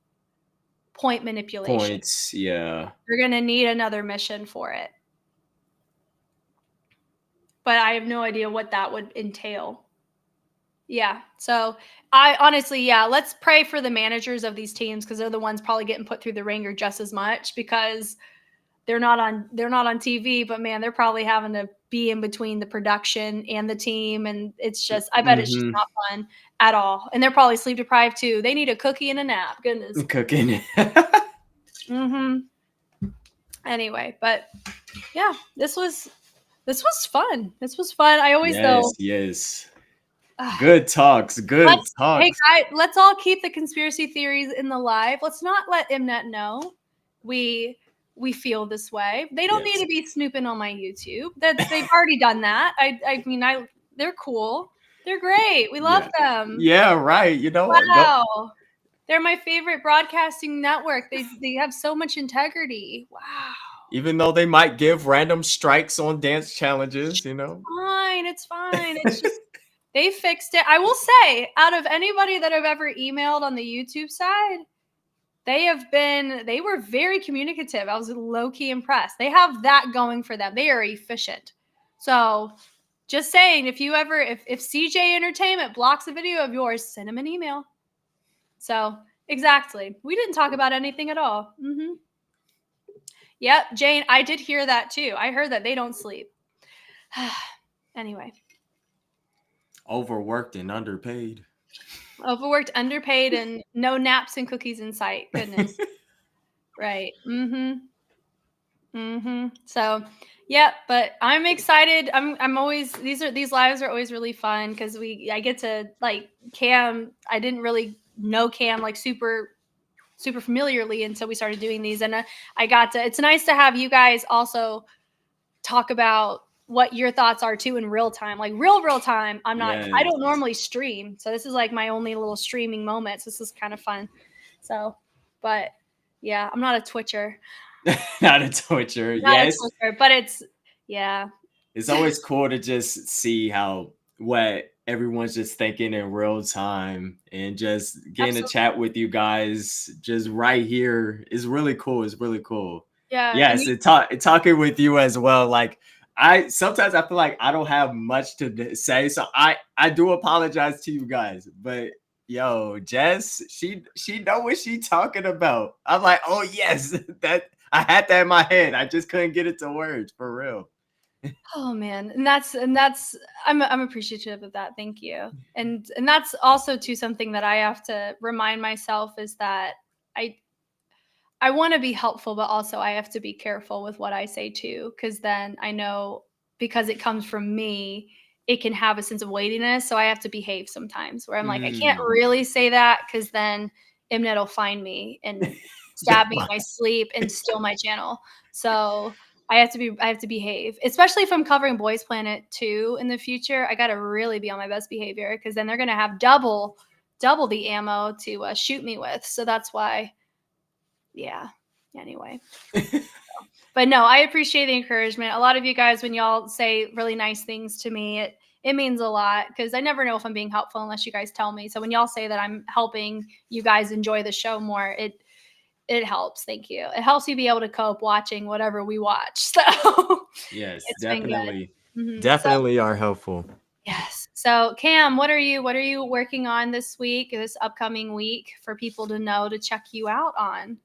point manipulation. Points, yeah. You're going to need another mission for it. But I have no idea what that would entail. Yeah. So I honestly, yeah, let's pray for the managers of these teams because they're the ones probably getting put through the ringer just as much because they're not on TV, but man, they're probably having to be in between the production and the team, and it's just I bet it's just Mm-hmm. not fun at all. And they're probably sleep deprived too. They need a cookie and a nap. Goodness. Cooking. Mm-hmm. Anyway, but yeah, this was fun. This was fun. I always Yes, though. yes. Uh, Good talks. Good hey talks. guys, let's all keep the conspiracy theories in the live. Let's not let Mnet know we we feel this way. They don't need Yes. to be snooping on my YouTube. They've already done that. I mean they're cool. They're great. We love Yeah. them. Yeah, right. You know, no, Wow. They're my favorite broadcasting network. They have so much integrity. Wow. even though they might give random strikes on dance challenges, you know. Fine. It's fine. It's just they fixed it. I will say, out of anybody that I've ever emailed on the YouTube side, they were very communicative. I was low key impressed. They have that going for them. They are efficient. So just saying, if CJ Entertainment blocks a video of yours, send them an email. So exactly. We didn't talk about anything at all. Mm-hmm. Yep, Jane, I did hear that too. I heard that they don't sleep. Anyway. Overworked and underpaid. Overworked, underpaid, and no naps and cookies in sight. Goodness. Right. Mm-hmm. Mm-hmm. So, yeah, but I'm excited. I'm always these lives are always really fun because I get to like Cam. I didn't really know Cam like super familiarly until we started doing these, and I got to. It's nice to have you guys also talk about what your thoughts are too in real time, like real time. I Yes. don't normally stream, so this is like my only little streaming moments. This is kind of fun. So, but yeah, I'm not a Twitcher. Not a torture. Not a Yes. Twister, but yeah. It's always cool to just see how what everyone's just thinking in real time and just getting a Absolutely. chat with you guys just right here is really cool. It's really cool. Yeah, and Yes, talking with you as well. Like I sometimes I feel like I don't have much to say, so I do apologize to you guys. But yo, Jess, she know what she talking about. I'm like, oh yes, that I had that in my head. I just couldn't get it to words for real. oh man, and that's I'm appreciative of that. Thank you. And that's also too something that I have to remind myself is that I I want to be helpful, but also I have to be careful with what I say too, because then I know because it comes from me, it can have a sense of weightiness. So I have to behave sometimes where I'm like, I can't Mm. really say that because then Mnet will find me and stab me in my sleep and steal my channel. So I have to behave, especially if I'm covering Boys Planet 2 in the future. I got to really be on my best behavior because then they're going to have double the ammo to shoot me with. So that's why, yeah. Anyway. But no, I appreciate the encouragement. A lot of you guys, when y'all say really nice things to me, it means a lot because I never know if I'm being helpful unless you guys tell me. So when y'all say that I'm helping you guys enjoy the show more, it helps. Thank you. It helps you be able to cope watching whatever we watch. So Yes, it's been good. definitely. So Definitely are helpful. yes. So Cam, what are you working on this upcoming week for people to know to check you out on?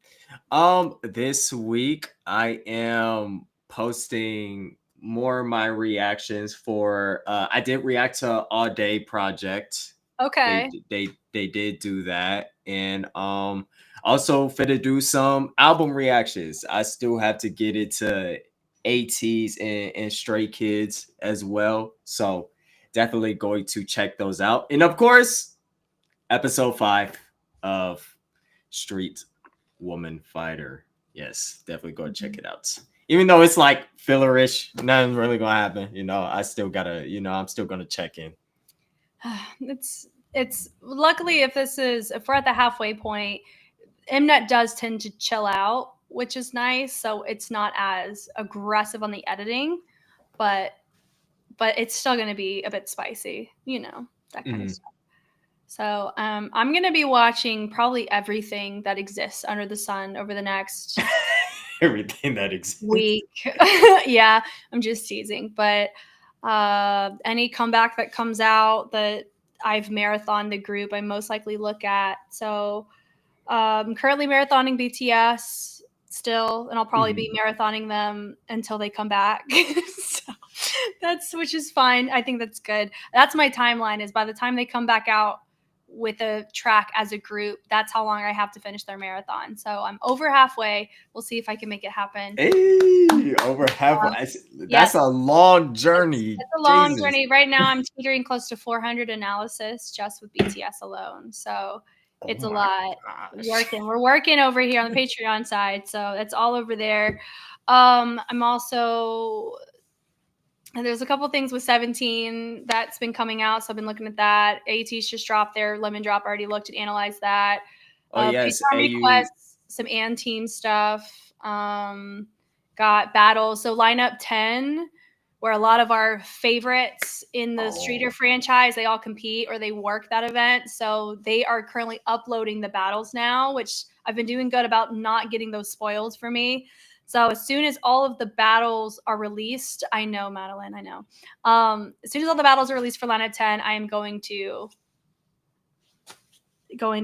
This week I am posting more of my reactions for I did react to All Day Project. They Okay. they did do that. And also fit to do some album reactions. I still have to get it to ATs and Stray Kids as well. So definitely going to check those out. And of course, episode 5 of Street Woman Fighter. Yes, definitely go check it out. Even though it's like fillerish, nothing's really gonna happen. You know, I still gotta, I'm still gonna check in. It's luckily if we're at the halfway point, Mnet does tend to chill out, which is nice. So it's not as aggressive on the editing, but it's still going to be a bit spicy, that kind of Mhm. stuff. So I'm going to be watching probably everything that exists under the sun over the next Everything that exists. week. Yeah, I'm just teasing, but any comeback that comes out that I've marathoned the group I most likely look at. So currently marathoning BTS still, and I'll probably be marathoning them until they come back. So which is fine. I think that's good. That's my timeline, is by the time they come back out with a track as a group, that's how long I have to finish their marathon. So I'm over halfway. We'll see if I can make it happen. Hey, over halfway. That's a long journey. It's a long journey. Right now I'm teetering close to 400 analysis just with BTS alone. So it's a lot. We're working over here on the Patreon side. So that's all over there. I'm also, there's a couple things with 17 that's been coming out. So I've been looking at that. AT's just dropped their Lemon Drop. I already looked and analyzed that. Oh, yes. Requests, some Anteen stuff. Got battles. So lineup 10, where a lot of our favorites in the Streeter franchise, they all compete or they work that event. So they are currently uploading the battles now, which I've been doing good about not getting those spoiled for me. So as soon as all of the battles are released, I know, Madeline, I know. As soon as all the battles are released for lineup 10, I am going to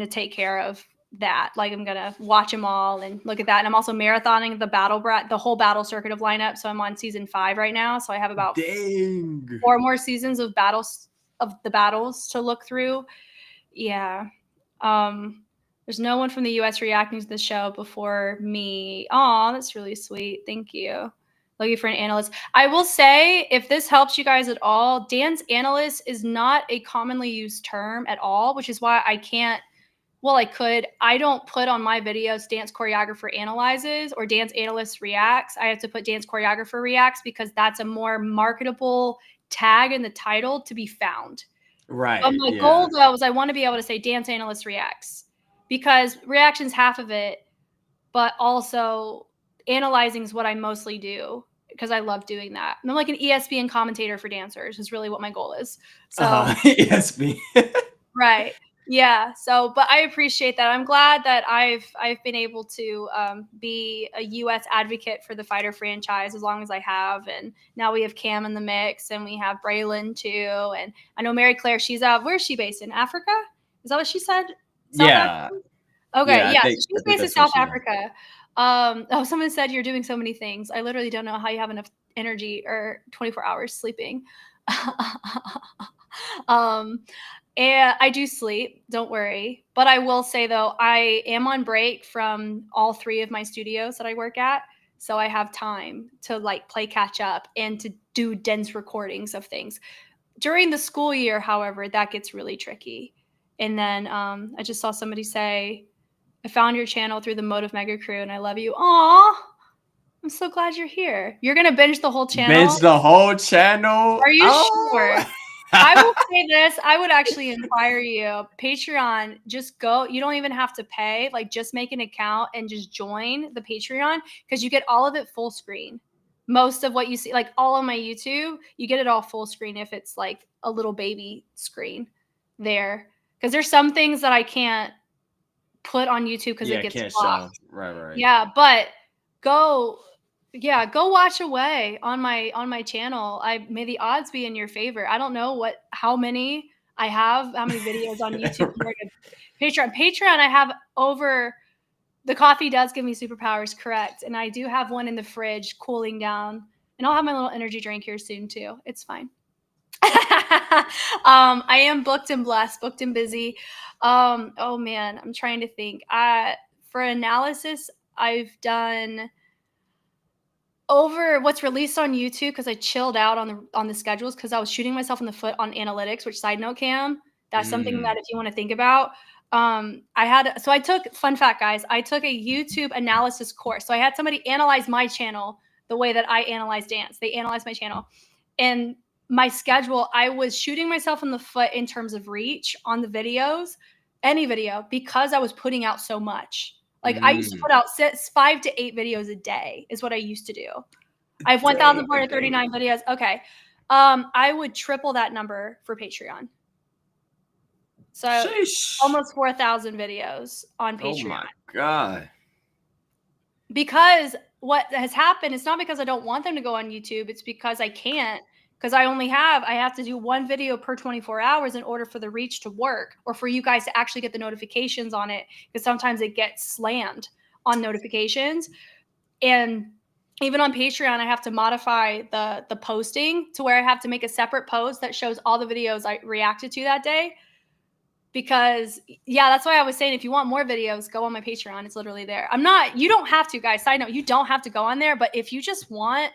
take care of that. Like, I'm gonna watch them all and look at that. And I'm also marathoning the whole battle circuit of lineup. So I'm on season 5 right now. So I have about 4 more seasons of the battles to look through. Yeah. There's no one from the US reacting to the show before me. Oh, that's really sweet. Thank you. Looking for an analyst. I will say, if this helps you guys at all, dance analyst is not a commonly used term at all, which is why I can't. Well, I could. I don't put on my videos dance choreographer analyzes or dance analyst reacts. I have to put dance choreographer reacts because that's a more marketable tag in the title to be found. Right. But my goal, though, is I want to be able to say dance analyst reacts, because reaction's half of it, but also analyzing is what I mostly do because I love doing that. And I'm like an ESPN commentator for dancers is really what my goal is. So ESPN. Right. Yeah. So, but I appreciate that. I'm glad that I've been able to be a U.S. advocate for the fighter franchise as long as I have. And now we have Cam in the mix, and we have Braylon too. And I know Mary Claire. She's where is she based, in Africa? Is that what she said? South Africa? Okay. Yeah. So she's based in South Africa. Someone said you're doing so many things. I literally don't know how you have enough energy or 24 hours sleeping. And I do sleep, don't worry. But I will say, though, I am on break from all 3 of my studios that I work at. So I have time to play catch up and to do dense recordings of things. During the school year, however, that gets really tricky. And then I just saw somebody say, I found your channel through the Motive Mega Crew and I love you. Aw, I'm so glad you're here. You're going to binge the whole channel? Binge the whole channel? Are you sure? I will say this. I would actually inspire you. Patreon, just go. You don't even have to pay. Just make an account and just join the Patreon, because you get all of it full screen. Most of what you see, all on my YouTube, you get it all full screen if it's a little baby screen there. Because there's some things that I can't put on YouTube because it gets blocked. Right. Yeah, but go watch away on my channel. May the odds be in your favor. I don't know how many videos on YouTube compared to Patreon. Patreon, I have over. The coffee does give me superpowers, correct? And I do have one in the fridge cooling down, and I'll have my little energy drink here soon too. It's fine. I am booked and blessed, booked and busy. Oh man, I'm trying to think. For analysis, I've done over what's released on YouTube, because I chilled out on the schedules because I was shooting myself in the foot on analytics, which, side note, Cam, that's something that if you want to think about, fun fact, guys, I took a YouTube analysis course. So I had somebody analyze my channel the way that I analyze dance. They analyzed my channel. And my schedule, I was shooting myself in the foot in terms of reach on the videos, any video, because I was putting out so much. I used to put out 5 to 8 videos a day is what I used to do. I have 1,439 videos. Okay. I would triple that number for Patreon. So almost 4,000 videos on Patreon. Oh my God. Because what has happened, it's not because I don't want them to go on YouTube. It's because I can't, because I have to do one video per 24 hours in order for the reach to work, or for you guys to actually get the notifications on it, because sometimes it gets slammed on notifications. And even on Patreon, I have to modify the posting to where I have to make a separate post that shows all the videos I reacted to that day. Because yeah, that's why I was saying, if you want more videos, go on my Patreon. It's literally there. You don't have to, guys. Side note, you don't have to go on there, but if you just want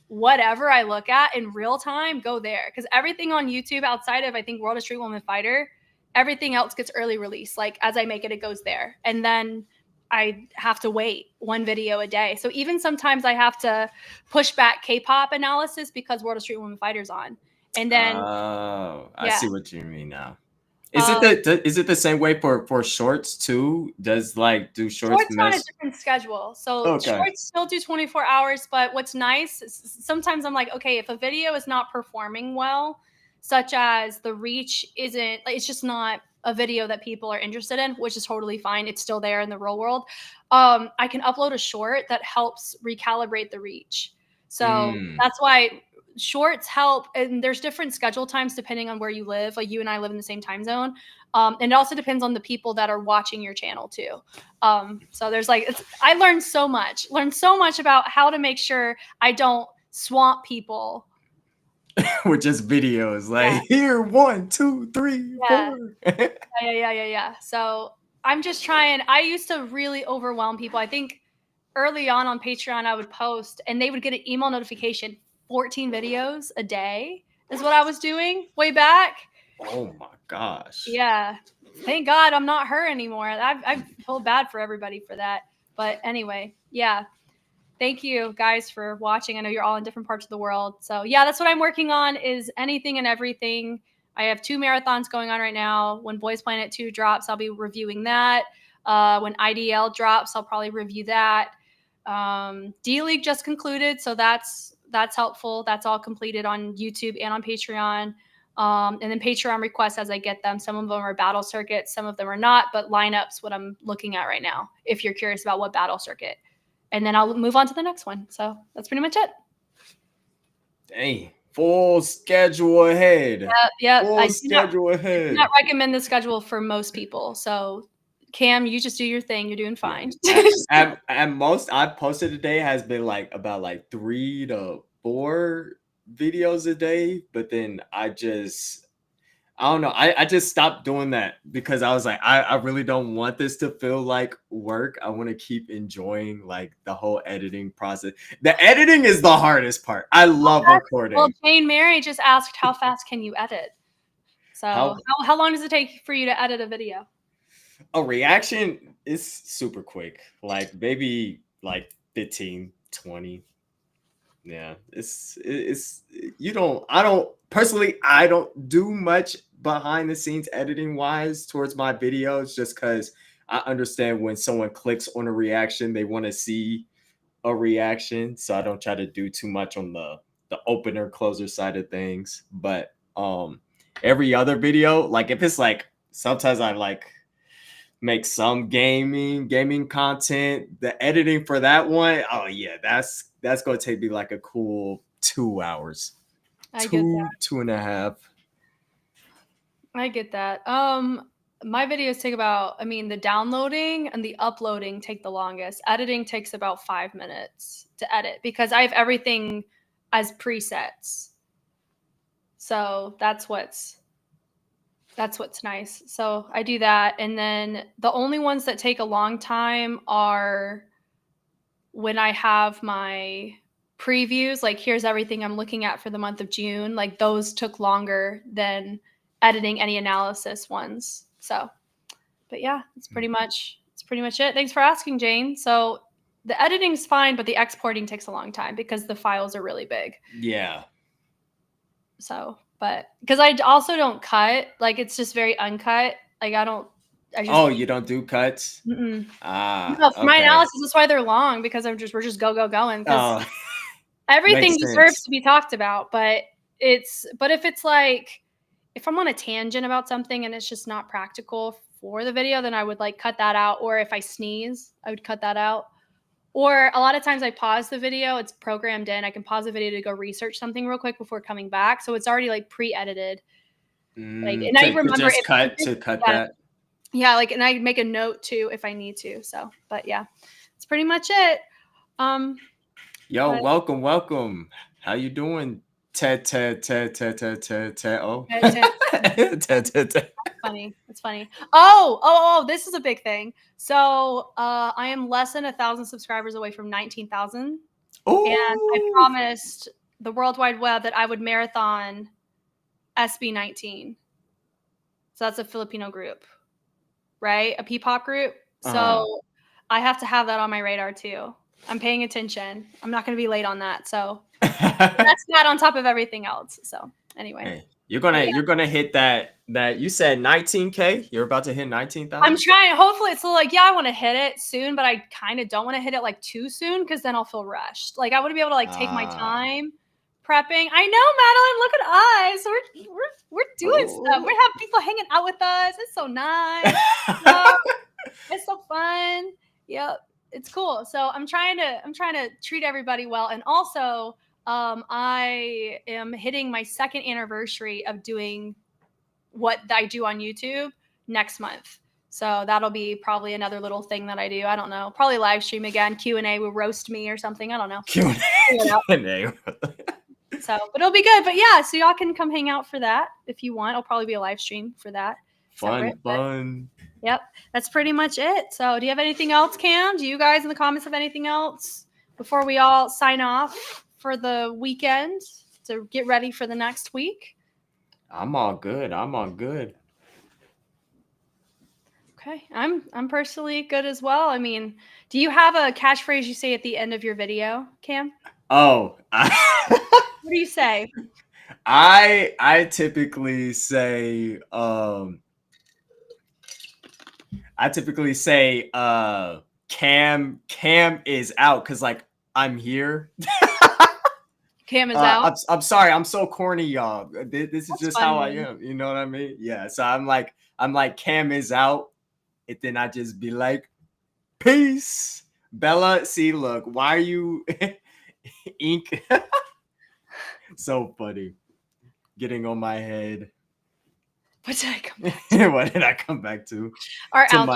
whatever I look at in real time, go there. Because everything on YouTube outside of, I think, World of Street Woman Fighter, everything else gets early release. Like as I make it, it goes there. And then I have to wait one video a day. So even sometimes I have to push back K-pop analysis because World of Street Woman Fighter's on. And then, Oh, I yeah. see what you mean now. Is it the same way for shorts too? Does like do shorts Shorts on a mess? different schedule. So Okay. shorts still do 24 hours, but what's nice is sometimes I'm like, okay, if a video is not performing well, such as the reach isn't, like, it's just not a video that people are interested in, which is totally fine. It's still there in the real world. I can upload a short that helps recalibrate the reach. So that's why shorts help. And there's different schedule times depending on where you live. Like you and I live in the same time zone. And it also depends on the people that are watching your channel too. So there's like, I learned so much about how to make sure I don't swamp people With just videos like Yeah. here 1, 2, 3, Yeah. 4. Yeah. So I'm just trying. I used to really overwhelm people. I think early on Patreon, I would post and they would get an email notification. 14 videos a day is what I was doing way back. Oh my gosh. Yeah. Thank God I'm not her anymore. I feel bad for everybody for that. But anyway, yeah. Thank you guys for watching. I know you're all in different parts of the world. So yeah, that's what I'm working on, is anything and everything. I have 2 marathons going on right now. When Boys Planet 2 drops, I'll be reviewing that. When IDL drops, I'll probably review that. D-League just concluded, so that's helpful. That's all completed on YouTube and on Patreon. And then Patreon requests as I get them. Some of them are battle circuits, some of them are not, but lineups what I'm looking at right now, if you're curious about what battle circuit. And then I'll move on to the next one. So that's pretty much it. Dang. Full schedule ahead. Yeah. Full schedule ahead. I do not recommend the schedule for most people. So Cam, you just do your thing. You're doing fine. At most, I've posted today has been like about like 3 to 4 videos a day, but then I don't know. I just stopped doing that because I was like, I really don't want this to feel like work. I want to keep enjoying like the whole editing process. The editing is the hardest part. I love recording. Well, Jane Mary just asked, how fast can you edit? So how long does it take for you to edit a video? A reaction is super quick. Like maybe like 15, 20. Yeah, I don't do much behind the scenes editing wise towards my videos, just because I understand when someone clicks on a reaction, they want to see a reaction. So I don't try to do too much on the opener closer side of things. But every other video, like if it's like sometimes I like make some gaming content, the editing for that one, oh yeah, that's gonna take me like a cool 2 hours. I get that. 2.5. I get that. My videos take about, the downloading and the uploading take the longest. Editing takes about 5 minutes to edit because I have everything as presets. So that's what's nice. So I do that. And then the only ones that take a long time are when I have my previews, like here's everything I'm looking at for the month of June. Like those took longer than editing any analysis ones. So, but yeah, it's pretty much it. Thanks for asking, Jane. So the editing's fine, but the exporting takes a long time because the files are really big. Yeah. So, but because I also don't cut, like it's just very uncut. Like you don't do cuts? No, okay. my analysis is why they're long, because we're just go going. Because everything deserves to be talked about, but if it's like, if I'm on a tangent about something and it's just not practical for the video, then I would like cut that out. Or if I sneeze, I would cut that out. Or a lot of times I pause the video. It's programmed in. I can pause the video to go research something real quick before coming back. So it's already like pre-edited. Like, and I remember to cut that. Yeah, like, and I make a note too if I need to. So, but yeah, it's pretty much it. Yo, welcome. How you doing? Oh. Funny. It's funny. Oh, this is a big thing. So I am less than 1,000 subscribers away from 19,000. And I promised the World Wide Web that I would marathon SB19. So that's a Filipino group, right? A P-pop group. So I have to have that on my radar too. I'm paying attention. I'm not going to be late on that. So that's not on top of everything else. So anyway. Hey, you're gonna hit that you said 19K. You're about to hit 19,000. I'm trying. Hopefully, it's like, yeah, I want to hit it soon, but I kind of don't want to hit it like too soon because then I'll feel rushed. Like I want to be able to like take my time prepping. I know, Madeline. Look at us. We're doing stuff. We have people hanging out with us. It's so nice. It's so fun. Yep, it's cool. So I'm trying to treat everybody well, and also I am hitting my 2nd anniversary of doing what I do on YouTube next month. So that'll be probably another little thing that I do. I don't know. Probably live stream again. Q&A will roast me or something. I don't know. Q&A. So, but it'll be good. But yeah, so y'all can come hang out for that if you want. It'll probably be a live stream for that. Fun. Yep. That's pretty much it. So do you have anything else, Cam? Do you guys in the comments have anything else before we all sign off for the weekend to get ready for the next week? I'm all good. Okay. I'm personally good as well. I mean, do you have a catchphrase you say at the end of your video, Cam? Oh. What do you say? I typically say Cam is out because like I'm here. Cam is out. I'm sorry, I'm so corny, y'all. This is That's just funny. how I am. You know what I mean? Yeah. So I'm like Cam is out, and then I just be like, peace, Bella. See, look, why are you ink? So funny, getting on my head. What did I come back to? What did I come back to? Our to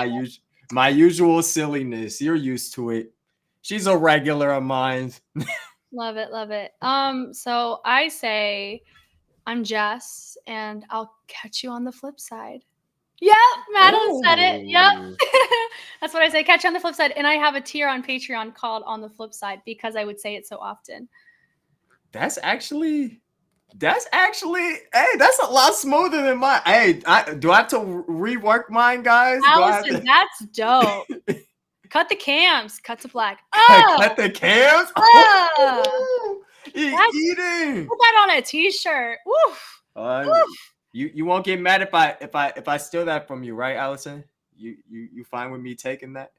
my usual silliness. You're used to it. She's a regular of mine. Love it. So I say I'm Jess, and I'll catch you on the flip side. Yep, Madeline said it. Yep. That's what I say. Catch you on the flip side. And I have a tier on Patreon called On the Flip Side because I would say it so often. That's actually hey, that's a lot smoother than mine. Hey, do I have to rework mine, guys? Allison, that's dope. Cut the cams. Cut to black. Cut the cams. Eating. Put that on a t-shirt. Woof. You won't get mad if I steal that from you, right, Allison? You fine with me taking that?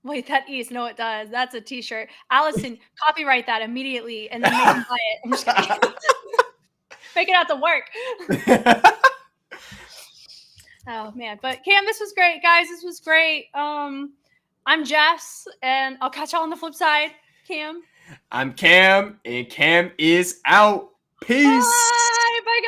Wait, that eats. No, it does. That's a t-shirt. Allison, copyright that immediately and then make him buy it. I'm just kidding. Make it out to work. Oh man. But Cam, this was great, guys. This was great. I'm Jess, and I'll catch y'all on the flip side. Cam. I'm Cam, and Cam is out. Peace. Bye, guys.